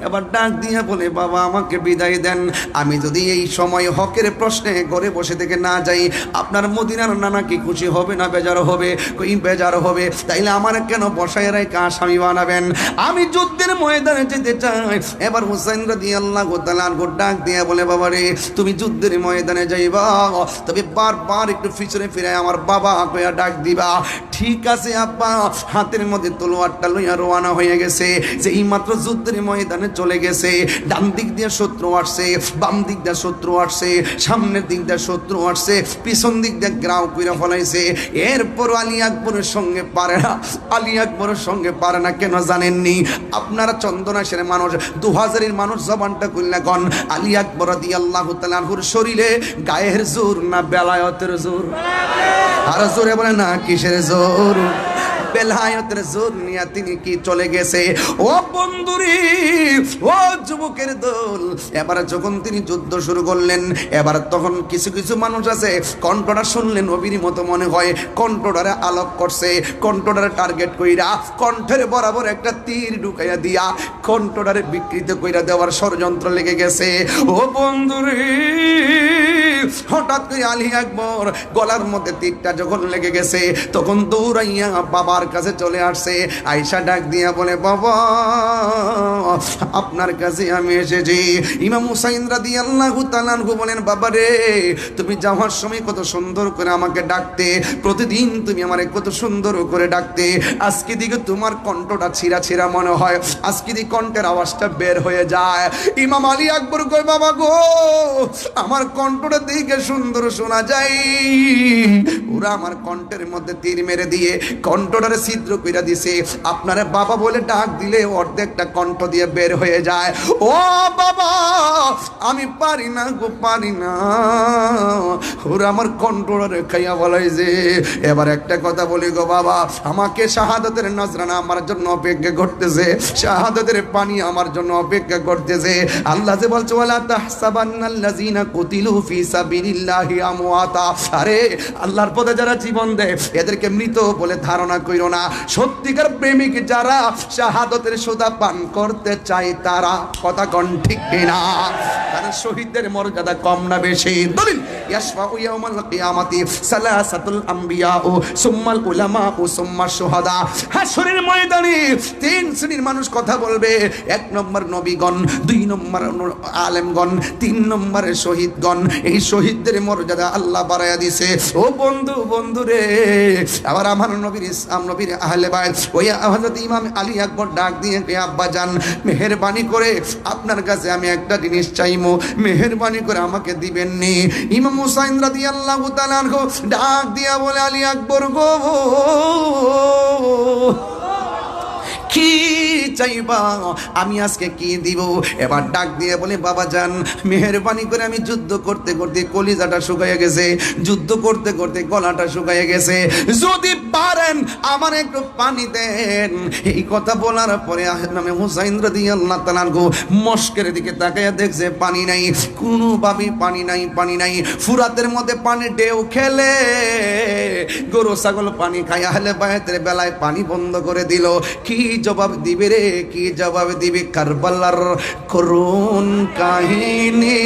এবার ডাক দিয়ে বলে, বাবা, আমাকে বিদায় দেন। আমি যদি এই সময় হকের প্রশ্নে ঘরে বসে থেকে না যাই, আপনার মদিনার নানা কি খুশি হবে না বেজার হবে? কই বেজার হবে। তাইলে আমার কেন বসায় রেখে আসামি বানাবেন? আমি যুদ্ধের ময়দানে যেতে চাই। এবার হুসাইন রাদিয়াল্লাহু তাআলা ডাক দিয়ে বলে, বাবা রে, তুমি যুদ্ধের ময়দানে যাইবা, তবে বারবার একটু পিছনে ফিরে আমার বাবা কইয়া ডাক দিবা। ঠিক আছে আব্বা। হাতের মধ্যে তলোয়ারটা লইয়া রওনা হয়ে গেছে। যে এই মাত্র যুদ্ধের ময়দানে চলে গেছে। ডান দিক দিয়ে শত্রু আসছে, বাম দিক দিয়ে শত্রু আসছে, সামনের দিক দিয়ে শত্রু আসছে, পিছন দিক দিয়ে গ্রাউ কইরা ফলাইছে। এরপর আলী আকবরের সঙ্গে পারে না, আলী আকবরের সঙ্গে পারে না। কেন জানেননি? আপনারা চন্দনাশের মানুষ, 2000-এর মানুষ, জবানটা খুললে গন, আলী আকবর রাদিয়াল্লাহু তাআলা আনহুর শরীরে গায়ের জোর না বেলায়েতের জোর? আর জোরে বলে না কিসের জোর? বেলায়েতের জোর নিয়ে তিনি কি চলে গেছে। ও বন্ধুরে, ও যুবকের দল, এবার যখন তিনি যুদ্ধ শুরু করলেন, এবার তখন কিছু কিছু মানুষ আছে কণ্ঠটা শুনলেন নবীর মতো মনে হয়, কণ্ঠটারে আলোক করছে, কণ্ঠটারে টার্গেট কইরা কণ্ঠের বরাবর একটা তীর ঢুকাইয়া দিয়া কণ্ঠটারে বিকৃত কইরা দেওয়ার ষড়যন্ত্র লেগে গেছে। ও বন্ধুরে, হঠাৎ করে আলী আকবর গলার মধ্যে তীরটা যখন লেগে গেছে, তখন দৌড়াইয়া বাবার কাছে চলে আসছে। আয়েশা ডাক দিয়া বলে, বাবা আপনার কাছে আমি এসেছি। ইমাম হুসাইন রাদিয়াল্লাহু তাআলা আনহু বলেন, বাবা রে, তুমি যাওয়ার সময় কত সুন্দর করে আমাকে ডাকতে, প্রতিদিন তুমি আমারে কত সুন্দর করে ডাকতে, আজকে দিকে তোমার কণ্ঠটা ছিঁড়া ছিঁড়া মনে হয়, আজকে দিকে কণ্ঠের আওয়াজটা বের হয়ে যায়। ইমাম আলী আকবর কই, বাবা গো, আমার কণ্ঠটা দিকে সুন্দর শোনা যায়, ওরা আমার কণ্ঠের মধ্যে তীর মেরে দিয়ে কণ্ঠটারে ছিদ্র কইরা দিছে, আপনারে বাবা বলে ডাক দিলে অর্ধেকটা কণ্ঠ দিয়ে বের হয়ে যায়। ও বাবা, আমি পারি না গো, পারি না, ওরা আমার কণ্ঠটারে খাইয়া বলাইছে। এবার একটা কথা বলি গো বাবা, আমাকে শাহাদাতের নজরানা আমার জন্য অপেক্ষা করতেছে, শাহাদাতের পানি আমার জন্য অপেক্ষা করতেছে। আল্লাহ যে বলছে, ওয়ালা তাহসাবান্নাল্লাযীনা কুতিলু ফি সাবিলিল্লাহি আমওয়াতা, আরে আল্লাহর পথে যারা জীবন দেয় এদেরকে মৃত বলে ধারণা কইরো না। সত্যিকার প্রেমিক যারা শাহাদাতের সুধা পান করতে চায় তারা, কথা কোন ঠিক কিনা? কারণ শহীদদের মর্যাদা কম না বেশি? দলিল, ইয়াশফাউ ইয়াউমাল কিয়ামাতি সালাসাতুল আম্বিয়া ও সুম্মাল উলামা ও সুম্মাশ শুহাদা। হাশরের ময়দানে তিন শ্রেণীর মানুষ কথা বলবে। এক নম্বর নবীগণ, দুই নম্বর আলেমগণ, তিন নম্বরে শহীদগণ। এই শহীদদের মর্যাদা আল্লাহ বাড়াইয়া দিছে। ও বন্ধু, বন্ধু রে, আবার আমার নবীর ইসলাম নবীর আহলে বাইত ওই হযরত ইমাম আলী আকবর ডাক দিয়ে, আব্বা জান, মেহেরবানি করে আপনার কাছে আমি একটা জিনিস চাইমু, মেহেরবানি করে আমাকে দিবেন নি। ইমাম হুসাইন রাদিয়াল্লাহু তাআলা আনহু ডাক দিয়া বলে, আলী আকবর গো, কি চাইবা, আমি আজকে কি দিব? এবার ডাক দিয়ে বলে, বাবা জান, মেহেরবানি করে, আমি যুদ্ধ করতে করতে কলিজাটা শুকাইয়া গেছে, যুদ্ধ করতে করতে গলাটা শুকাইয়া গেছে, যদি পারেন আমার একটু পানি দেন। এই কথা বলার পরে নামে হুসাইন রাদিয়াল্লাহু তাআলা আনহু মস্কের দিকে তাকাইয়া দেখছে পানি নাই, কোনোভাবেই পানি নাই, পানি নাই। ফুরাতের মধ্যে পানি ঢেউ খেলে গরু ছাগল পানি খায়, আহলে বায়তের বেলায় পানি বন্ধ করে দিল। কি জবাব দিবে রে, কি জবাব দিবে? কারবালার করুণ কাহিনী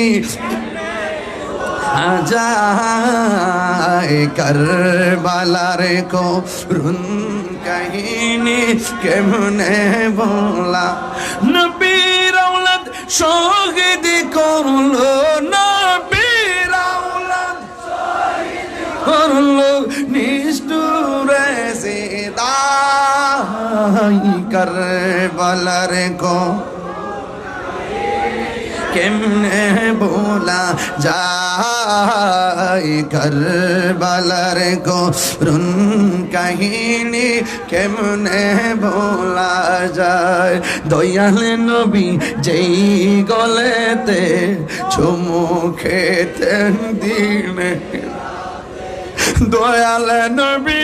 আজায়, কারবালার করুণ কাহিনী কেমনে বলা, নবীর আওলাদ শহীদ করলো, নবীর আওলাদ শহীদ করলো, নিষ্ঠুরে জিদাই, কারবালার কো কেমনে বলা যায়, কারবালার করুণ কাহিনী কেমনে বলা যায়। দয়াল নবী যেই গলেতে চুমু খেতেন দিনে, দয়াল নবী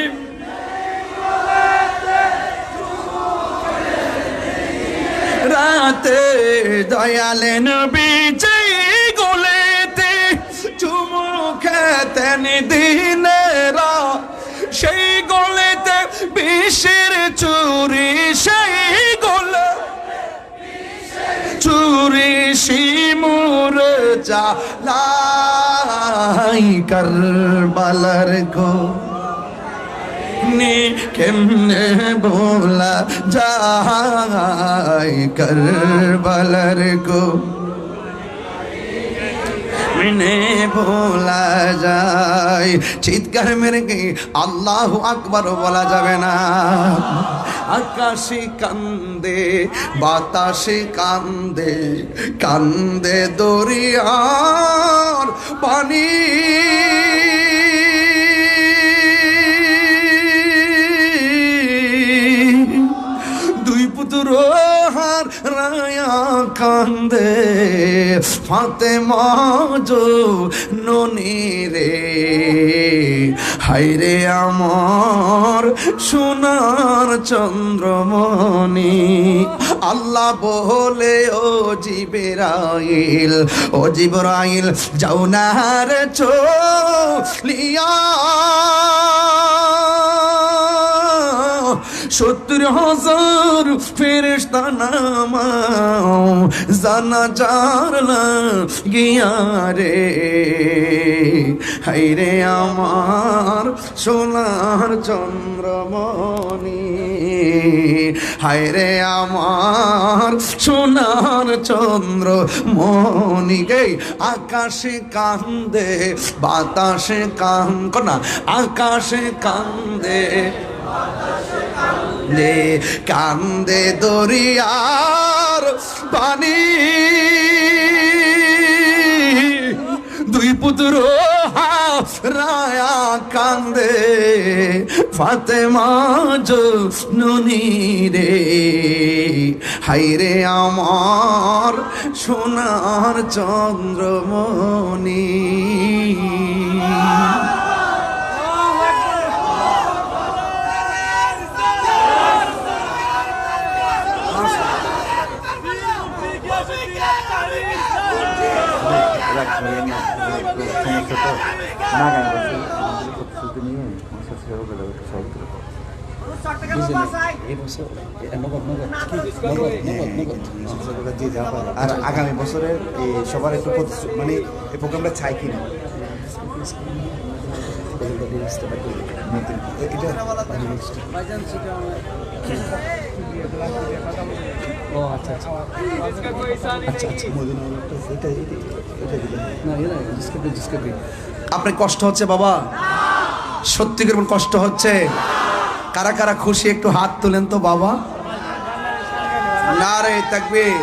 রাতে, দয়াল নবী যেই গলেতে চুমু খেতেন দিনেরা, সেই গলেতে বিষের চুরি, সেই গলে চুরি শিমুর জ্বালাই, কারবালার গো কেমনে বলা যায়, কারবালার গো কেমনে বলা যায়। চিৎকার মেরে কি আল্লাহু আকবার বলা যাবে না? আকাশে কান্দে, বাতাসে কান্দে, কান্দে দরিয়ার পানি, হার রায়া কান্দে, ফাতেমা জো ননি রে, হায়রে আমার সোনার চন্দ্রমণি আল্লাহ বলে ও জিবরাইল যাও না রে চলিয়া 70,000 ফেরেশতা নামাও জানাজার লাগিয়া রে হায়রে আমার সোনার চন্দ্রমণি হায়রে আমার সোনার চন্দ্রমণি গে আকাশে কান্দে বাতাসে কান্দে আকাশে কান্দে কান্দে দরিয়ার পানি দুই পুত্র রায়া কান্দে ফাতেমা জননী রে হায়রে আমার সোনার চন্দ্রমণি আর আগামী বছরে সবার একটু মানে এই প্রোগ্রামটা চাই কিনা আপনার কষ্ট হচ্ছে বাবা? সত্যি করে কষ্ট হচ্ছে? কারা কারা খুশি একটু হাত তুলেন তো বাবা। নারে তাকবীর।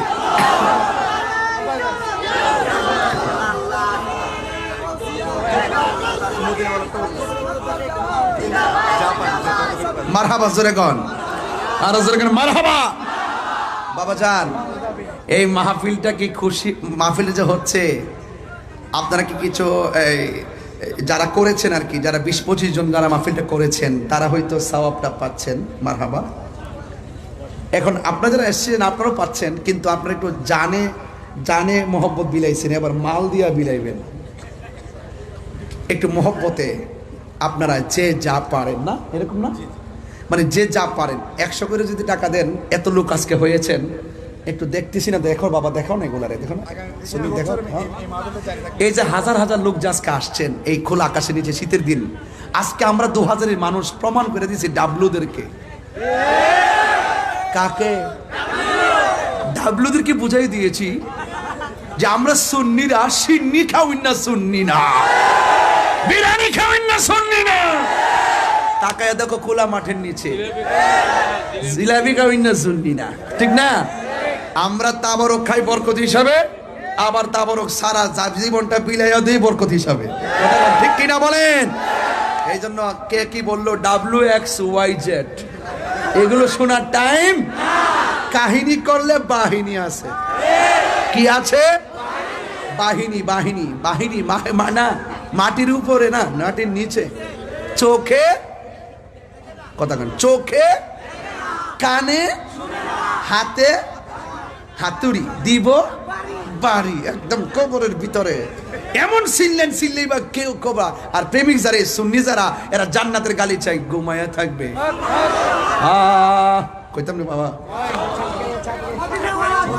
মারহাবা জোরে কোন, আর জোরে কোন মারহাবা। বাবা জান, এই মাহফিলটা কি খুশি মাহফিল যে হচ্ছে, আপনারা কি কিছু যারা করেছেন আর কি, যারা 20-25 জন যারা মাহফিলটা করেছেন তারা হয়তো সওয়াবটা পাচ্ছেন, মারহাবা। এখন আপনারা যারা এসেছেন আপনারাও পাচ্ছেন, কিন্তু আপনারা একটু জানে মোহব্বত বিলাইছেন, এবার মাল দিয়া বিলাইবেন একটু মোহব্বতে। আপনারা যে যা পারেন, না এরকম না, মানে যে যা পারেন 100 করে যদি টাকা দেন, এত লোক আজকে হয়েছেন, একটু দেখতেছি না, দেখো বাবা, দেখাও না এগুলারে, দেখো না, দেখো। এই যে হাজার হাজার লোক যে আজকে আসছেন এই খোলা আকাশের নিচে শীতের দিন, আজকে আমরা 2000-এর মানুষ প্রমাণ করে দিয়েছি ডাবলুদেরকে। কাকে? ডাবলুদেরকে বুঝাই দিয়েছি যে আমরা সুন্নিরা সিন্নি খাওয়াই না, সুন্নি না বিরিয়ানি খাওয়াই না, সুন্নি না। তাকায় দেখো খোলা মাঠের নিচে জিলাপি খাওয়াই না, সুন্নি না, ঠিক না? আমরা তাবরক খাই বরকত হিসাবে, আবার তাবরক সারা জীবনটা বিলাইয়া দিই বরকত হিসাবে, ঠিক কিনা বলেন? এই জন্য কে কি বললো WXYZ এগুলো শোনার টাইম। কাহিনী করলে বাহিনী আছে, কি আছে? বাহিনী বাহিনী বাহিনী, না মাটির উপরে না, মাটির নিচে, চোখে কথা কেন, চোখে কানে হাতে হাতুড়ি দিব বাড়ি, একদম কবরের ভিতরে এমন সিললেই বা কেউ কবা। আর প্রেমিক যারা সুন্নি যারা, এরা জান্নাতের গালি চাই, ঘুমায়া থাকবে। কইতাম না বাবা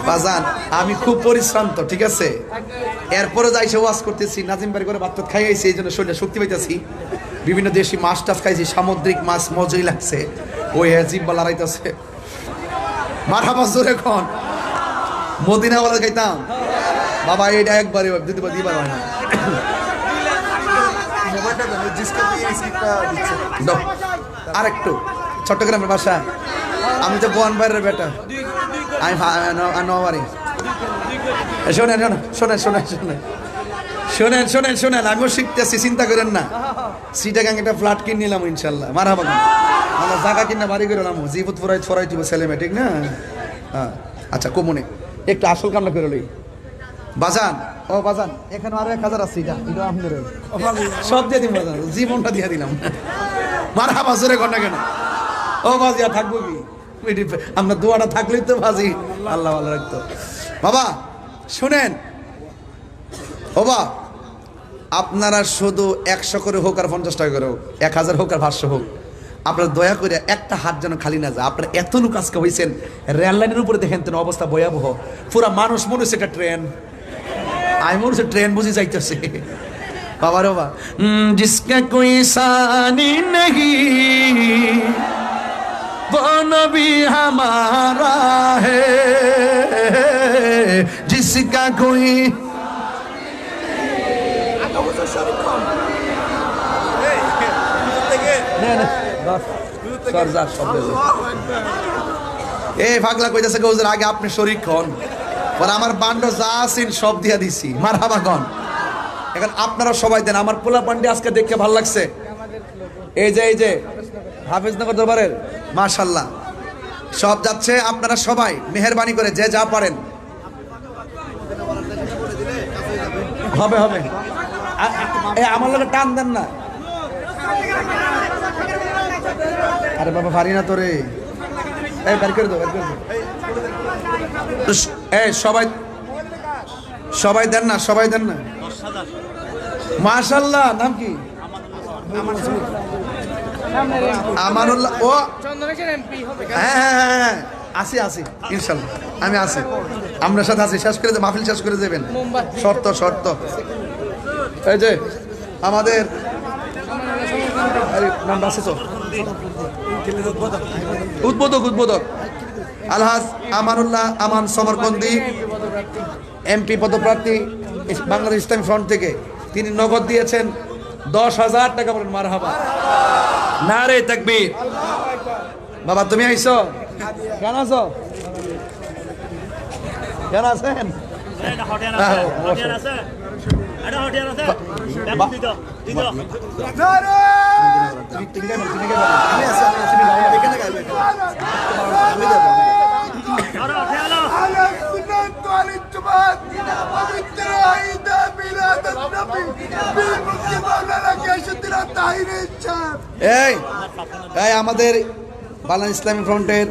বাজান, আমি খুব পরিশ্রান্ত, ঠিক আছে? এরপরে যাইছে ওয়াজ করতেছি, নাজিম বাড়ি করে ভাত খাইয়েছি, এই জন্য শরীরে শক্তি পাইতেছি। বিভিন্ন দেশি মাছ টাছ খাইছি, সামুদ্রিক মাছ মজাই লাগছে, ওই জিব্বা লড়াইতেছে। মারহাবা জোরে কোন। মদিনা বলে খাইতাম বাবা, এটা একবারে দিবার হয় না। আরেকটু চট্টগ্রামের বাসা, আমি তো বোয়ান বাইরের বেটা, আমি নোয়াবাড়ি। শোনেন শোনেন শোনেন শোনেন শোনেন শোনেন শোনেন, আমিও শিখতেছি, চিন্তা করেন না। সিটাগাং একটা ফ্ল্যাট কিনে নিলাম ইনশাল্লাহ, মারহাবা। আমরা জায়গা কিনা বাড়ি করে নিলাম, জীবত ফরাই দিব ছেলে মেয়ে, ঠিক না? হ্যাঁ আচ্ছা, কমনে একটু আসল কামনা করে লই বাজান। ও বাজান এখানে আরো 1000 আছে এটা আপনাদের সব দিয়ে দিন বাজান জীবনটা দিয়ে দিলাম মারহাবা জোরে কর না কেন ও বাজি আর থাকবো কি আমরা দোয়াটা থাকলেই তো বাজি আল্লাহ ভালো রাখতো বাবা শুনেন বাবা আপনারা শুধু 100 করে হোক আর 50 টাকা করে হোক 1000 হোক আর 500 হোক আপনারা দয়া করে একটা হাত যেন খালি না যায় আপনারা এত লোক আজকে হয়েছেন রেল লাইনের উপরে দেখেন তো অবস্থা ভয়াবহ পুরা মানুষ মনে হচ্ছে একটা ট্রেন আমি মনে হচ্ছে ট্রেন বুঝে যাইতেছে বাবা রে বাবা জিসকা কোই সানি নেহি वो नबी हमारा है जिसका कोई পাগলা কইতাছে গৌজের আগে আপনি শরীক হন পর আমার বান্ড যা আছেন সব দিয়া দিছি মারহাবা গন এখন আপনারা সবাই দেন আমার পোলা পান্ডি আজকে দেখে ভালো লাগছে এই যে হাফিজনগর দরবারের মাশাআল্লাহ সব যাচ্ছে আপনারা সবাই মেহেরবানি করে যে যা পারেন হবে আমার লোকে টান দেন না আরে বাবা পারি না তোরে এই বের করে দাও এই সবাই দেন না মাশাআল্লাহ নাম কি আমানুল্লাহ ও হ্যাঁ আসি ইনশাল্লাহ আমি আসি আপনার সাথে আসি শেষ করে মাহফিল শেষ করে দেবেন শর্ত এই যে আমাদের নামটা আছে তো উদ্বোধক আলহাজ আমানুল্লাহ আমান সমরকন্দি এমপি পদপ্রার্থী বাংলাদেশ ইসলামী ফ্রন্ট থেকে তিনি নগদ দিয়েছেন 10,000 টাকা বলেন মারহাবা নারে তাকবীর বাবা তুমি আইছো কেন আছেন এই আমাদের বাংলাদেশ ইসলামী ফ্রন্টের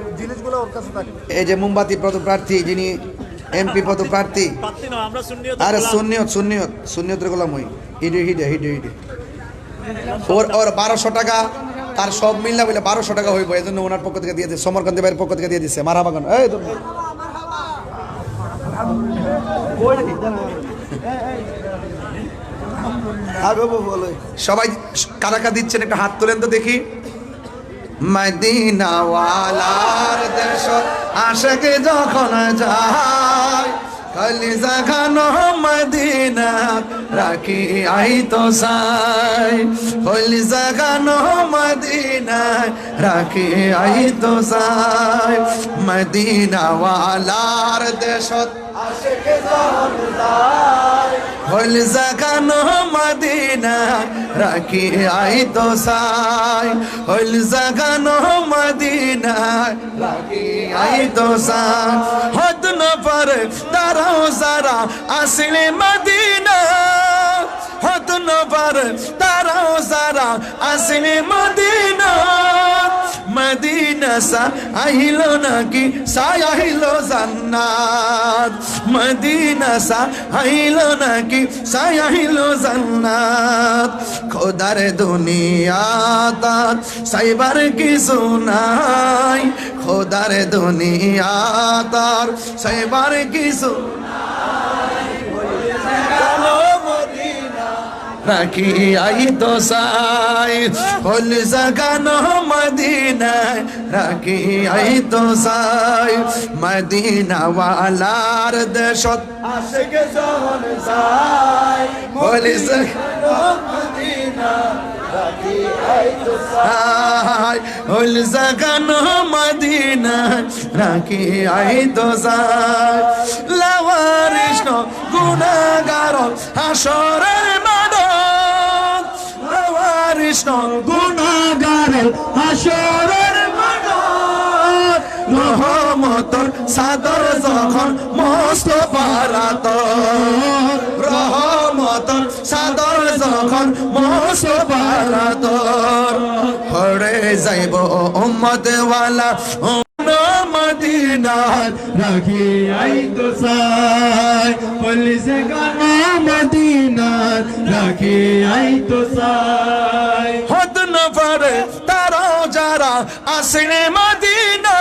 এই যে মোমবাতি পদপ্রার্থী যিনি এমপি পদপ্রার্থী আরে সুন্নিয়তের গোলাম হই হিডে ওর 1200 টাকা তার সব মিললা বলে 1200 টাকা হইব এই জন্য ওনার পক্ষ থেকে দিয়ে দিচ্ছে সমরকান্তি ভাইয়ের পক্ষ থেকে দিয়ে দিচ্ছে মারহাবা গান এই তো সবাই কারা দিচ্ছেন একটা হাত তোলেন তো দেখি মদিনা ওয়ালার দেশ আশিক যখন যায় কলিজা খানো মদিনা রাখি আই তো সাই কলিজা খানো মদিনা রাখি আই তো সাই মদিনা ওয়ালার দেশ আশিক যখন যায় কলিজা খানো মদিনা রাখি আই তো সাই কলিজা খানো মদিনা রাখি আই তো সাই হদ ন पर তারাও যারা আসলে মদিনা হদ ন पर তারাও যারা আসলে মদিনা মদিনা সা আহিলো নাকি সাই আহিলো জান্নাত মদিনা সা আহিলো নাকি সাই আহিলো জান্নাত খোদার দুনিয়া তার সাইবার কিছু নাই খোদার দুনিয়া তার সাইবার কিছু রাখি আই তো সাই হল জাগানো মদিনা রাখি আই তো সাই মদিনা ওয়ালার দেশত আশিক যখন সাই হল জাগানো মদিনা রাখি আই তো সাই হল জাগানো মদিনা রাখি আই তো সাই লাওয়ারিশ গুনাহগার হাসরের কৃষ্ণ গুনাহগারের হাসরের মাঠ রহমতের সাদর যখন মুস্তাফার আতর যখন মুস্তফার আদর হরে যাইব উম্মত ওয়ালা মদিনার রাখি আই তো সাই পুলিশে গানা মদিনার রাখি আই তো সাই হত না পারে তারা যারা আসলে মদিনা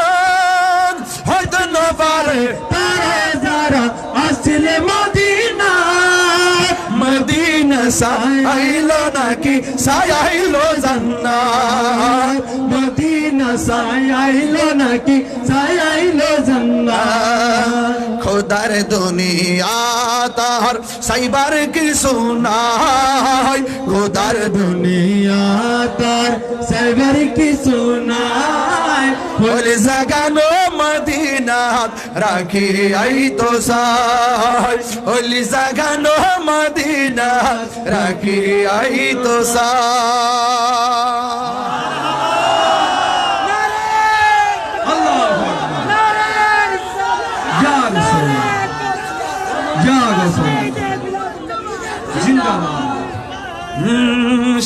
হত না পারে তারা যারা আসলে মদিনা মদিনা সাইলো নাকি সাইলো জান্নাত মদিনা সাইলো নাকি সাইলো জান্নাত খোদার দুনিয়া তার সাইবার কিছু নাই খোদার দুনিয়া তার সাইবার কিছু নাই বলে জাগানো মদিনাত রাখি আই তো সাই বলে জাগানো মদিনাত রাখি আই তো সাই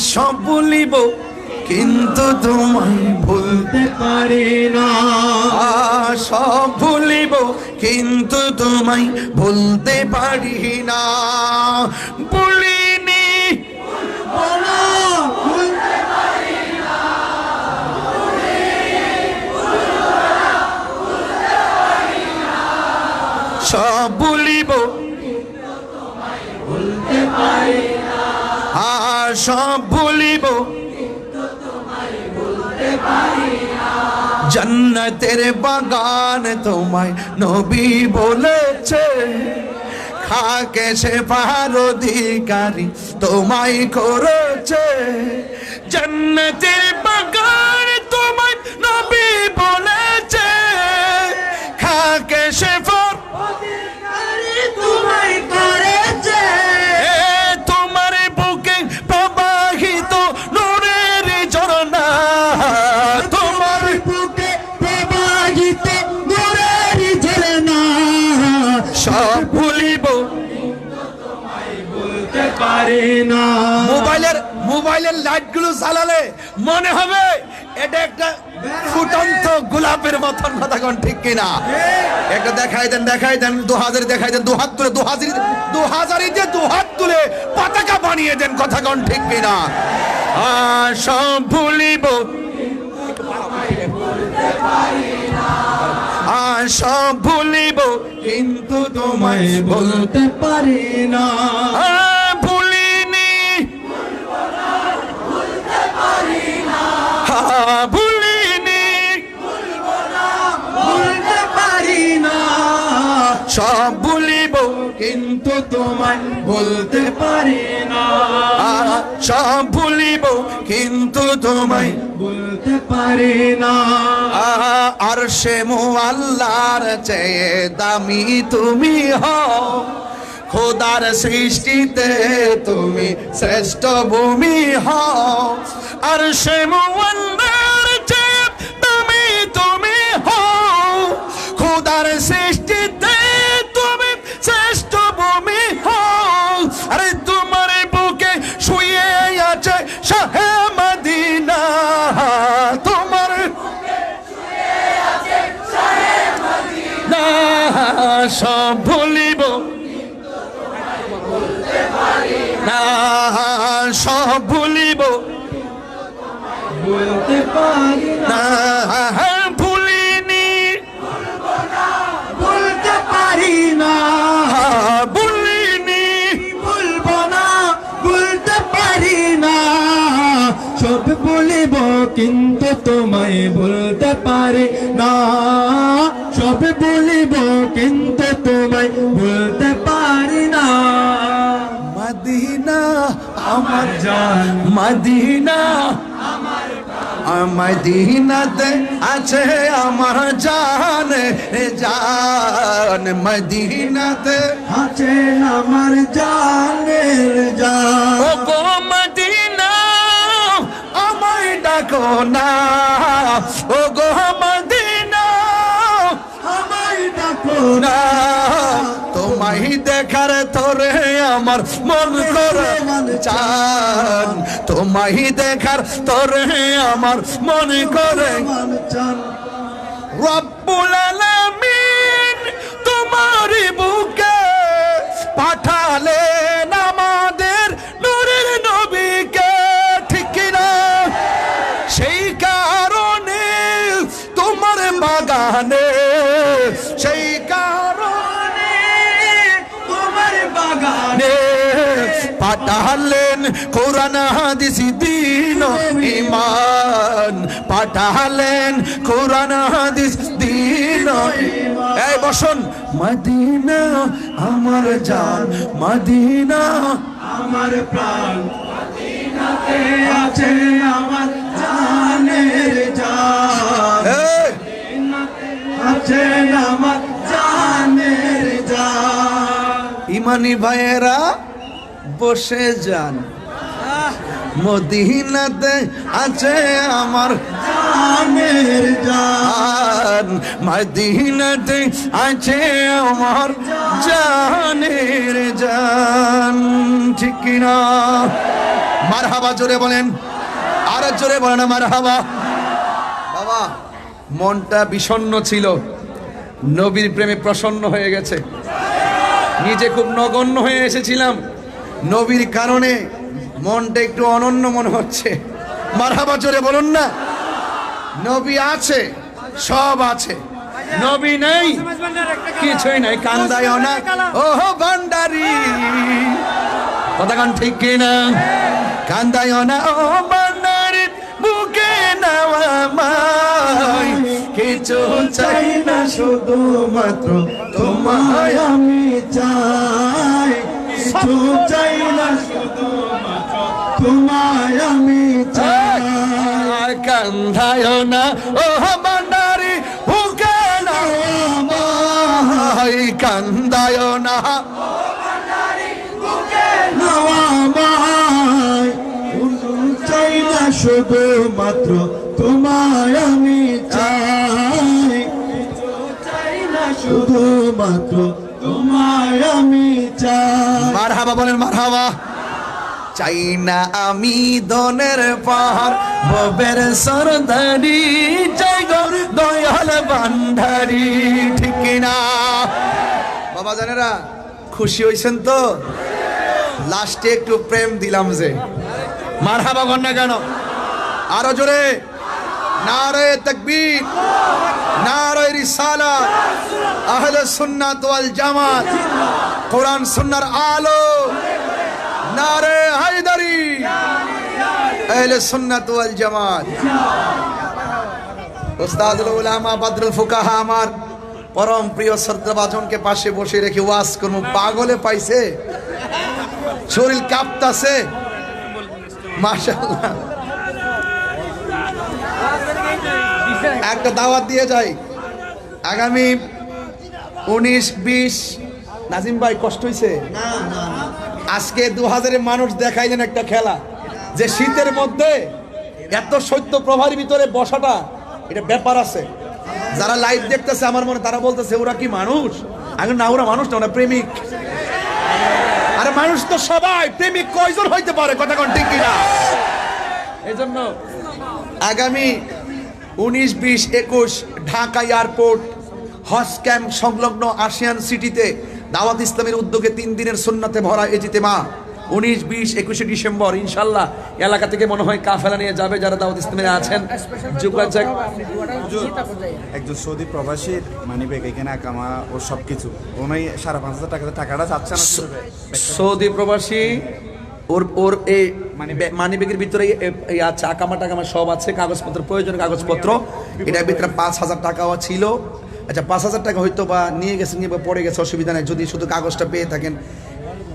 সব বলিব কিন্তু তোমায় ভুলতে পারি না সব ভুলিব কিন্তু তোমায় ভুলতে পারি না বলিনি সব ভুলিব সব ভুলিব জন্নতের বাগান তোমায় নবী বলেছে খাকে সে পার অধিকারী তোমায় করেছে জন্নতের বাগান তোমায় নবী বলেছে খাকে সে পার অধিকারী তোমায় করেছে তোমার বুকে প্রবাহিত নূরের ঝরনা তোমার বুকে প্রবাহিত নূরের ঝরনা সব ভুলিব বলতে পারি না মোবাইলের লাইট গুলো জ্বালালে মনে হবে এটা একটা ফুটন্ত গোলাপের মতন কথা কোন ঠিক কিনা একটা দেখাই দেন 2000 দেখাই দেন দুহাত তুলে 2000 দিয়ে দুহাত তুলে পতাকা বানিয়ে দেন কথা কোন ঠিক কিনা সব ভুলিব সব ভুলিব কিন্তু তোমায় বলতে পারি না ভুলিনি ভুলিনি বলতে পারি না সব ভুলিব কিন্তু তোমায় বলতে পারি না সব ভুলিব কিন্তু তোমায় বলতে পারি না আর সে আল্লাহর চেয়ে দামি তুমি হও খোদার সৃষ্টিতে তুমি শ্রেষ্ঠ ভূমি হও আর সে আল্লাহর চেয়ে দামি তুমি হও খোদার সৃষ্টিতে তুমি শ্রেষ্ঠ ভূমি হও আরে তোমার বুকে শুয়ে আছে শাহে মদিনা তোমার সব ভুলিব না সব ভুলিব বলতে পারি না ভুলিনি বলতে পারি না ভুলিনি বলবো না বলতে পারি না সব বলিব কিন্তু তোমায় বলতে পারি না সব বলিব কিন্তু তোমায় বলতে পারি না মদিনা আমার জান মদিনা মদিনাতে আছে আমার জান জান মদিনাতে আছে আমার জানের জান ও গো মদিনা আমায় ডাকো না ও গো মদিনা আমায় ডাকো না তোমায় দেখার তোরে আমার আমার মন করে চান, তোমায় দেখার তরে আমার মন করে মান চান রব্বুল আলামিন তোমার বুকে পাঠালেন আমাদের নূরের নবীকে, ঠিক কিনা? সেই কারণে তোমার বাগানে, সেই কারণে তোমার বাগানে পাঠালেন কোরআন হাদিস দ্বীন ঈমান, পাঠালেন কোরআন হাদিস দ্বীন। এই বসুন, মদিনা আমার জান, মদিনা আমার প্রাণ, মদিনাতে আছে আমার জানের জান, এই, আছে আমার জানের জান। ইমানি ভাইয়েরা বসে যান, মদিনাতে আছে আমার জানের জান, জান, মদিনাতে আছে আমার জানের জান, ঠিক কিনা? মারহাবা জোরে বলেন, আর জোরে বলেন মারহাবা। বাবা, মনটা বিষণ্ণ ছিল, নবীর প্রেমে প্রসন্ন হয়ে গেছে। নিজে খুব নগণ্য হয়ে এসেছিলাম, নবীর কারণে মনটা একটু অনন্য মনে হচ্ছে। মারহাবা জোরে বলুন না। নবী আছে, সব আছে, নবী নেই কিছুই নাই। কান্দায়ও না ওহ ভান্ডারি, কথা কান ঠিক কিনা? কান্দায়ও না ও ভান্ডারি, বুকে নেওয়া মাই, কিছু চাই না শুধুমাত্র তোমায় আমি চাই, কিছু চাই না শুধুমাত্র তোমায় আমি চাই। আর কান্দায় না ও ভান্ডারি, বুকে নেওয়া মাই, কান্দায় না নওয়ামায়, কিছু চাই না শুধুমাত্র তোমায় আমি চাই, কিছু চাই না শুধুমাত্র তোমায় আমি চাই। মারহাবা বলেন মারহাবা। চাই না আমি ধনের পাহাড়, ববের সরদারি, চাই গো দয়াল ভান্ডারি, ঠিক কিনা? বাবা জানেরা, খুশি হইছেন তো? লাস্টে একটু প্রেম দিলাম যে, মারহাবা কর না কেন? আরো জোরে নারে তাকবীর, নারে রিসালাত, আহলে সুন্নাত ওয়াল জামাত, কোরআন সুন্নাহর আলো, নারে হায়দারি, আহলে সুন্নাত ওয়াল জামাত। উস্তাদুল উলামা বদরুল ফুকাহা আমার পরম প্রিয় শ্রদ্ধাভাজনকে পাশে বসে রেখে ওয়াজ করব, পাগলে পাইছে, শরীর কাঁপতাছে, মাশাআল্লাহ। একটা দাওয়াত দিয়ে যাই, আগামী 19-20, নাজিম ভাই কষ্ট হইছে? আজকে 2000 মানুষ দেখাইলেন একটা খেলা, যে শীতের মধ্যে এত শৈত্য প্রভার ভিতরে বসাটা, এটা ব্যাপার আছে। যারা লাইভ দেখতেছে আমার মনে, তারা বলতেছে ওরা কি মানুষ? আগে না, ওরা মানুষ না, ওরা প্রেমিক। আরে মানুষ তো সবাই, প্রেমিক কয়জন হইতে পারে? কথা কোন ঠিক কিনা? এই জন্য আগামী 19, 20, 21 ঢাকা এয়ারপোর্ট হজ ক্যাম্প সংলগ্ন আশিয়ান সিটিতে দাওয়াত ইসলামের উদ্যোগে 3 দিনের সুন্নাতে ভরা ইজতিমা 19, 20, 21 ডিসেম্বর ইনশাল্লাহ। এলাকা থেকে মনে হয় কাফেলা নিয়ে যাবে যারা দাওয়াত ইসলামে আছেন। যোগাযোগ একজন সৌদি প্রবাসীর মানি ব্যাগ এখানে আকামা ও সবকিছু, উনি 5,500 টাকাটা চাচ্ছে না। সৌদি প্রবাসী, ওর এই মানি ব্যাগের ভিতরে আছে আকামা টাকামা সব আছে, কাগজপত্র, প্রয়োজনীয় কাগজপত্র। এটার ভিতরে 5,000 টাকাও ছিল। আচ্ছা, 5,000 টাকা হয়তো বা নিয়ে গেছে, নিয়ে পড়ে গেছে, অসুবিধা নেই। যদি শুধু কাগজটা পেয়ে থাকেন,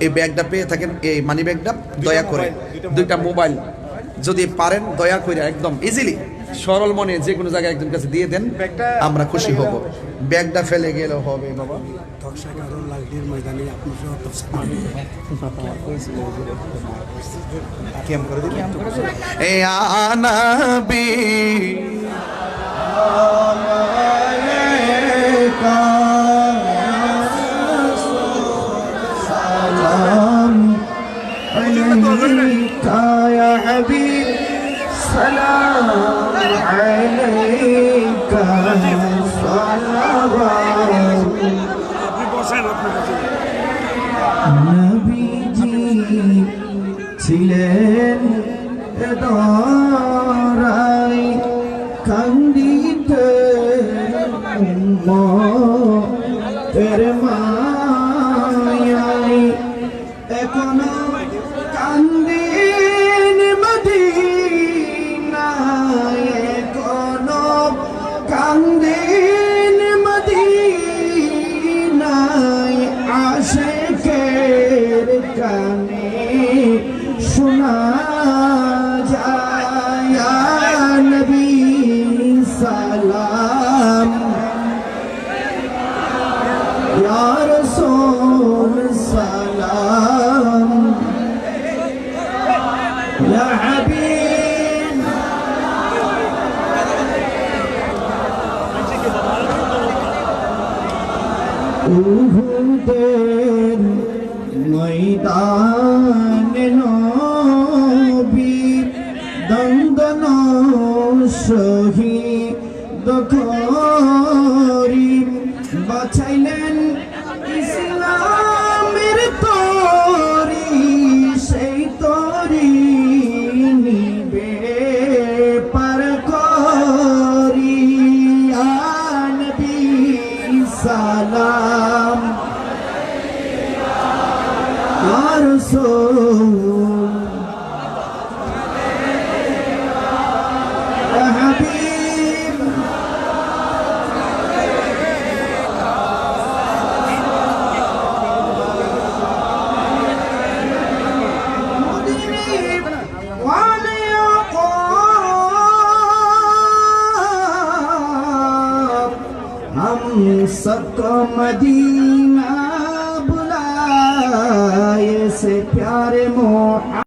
এই ব্যাগটা পেয়ে থাকেন, এই মানি ব্যাগটা, দয়া করে 2টা মোবাইল যদি পারেন, দয়া করে একদম ইজিলি সরল মনে যে কোনো জায়গায় একজন কাছে দিয়ে দেন, আমরা খুশি হব। ব্যাগটা ফেলে গেলেও হবে বাবা। ক্যাম্প করে দিন। এ আনাবি সালাম দরাই কান্দিতে তের মায়াই এখনো কান্দিন মদিনায় এখনো কান্দিন মদিনায় আশিকের কানে শোনা যায় ইয়া নবী সালাম ইয়া রাসূল সালাম ইয়া হাবিব উহুদের ময়দানে নবী দন্দন শহীদ করি বাঁচাইলেন ইসলামের তরি সেই তরি নিবে পার করি ইয়া নবী সালাম ইয়া রাসূল ইয়া হাবিব مدرب والعقاب हम सबको मदीना बुलाए से प्यारे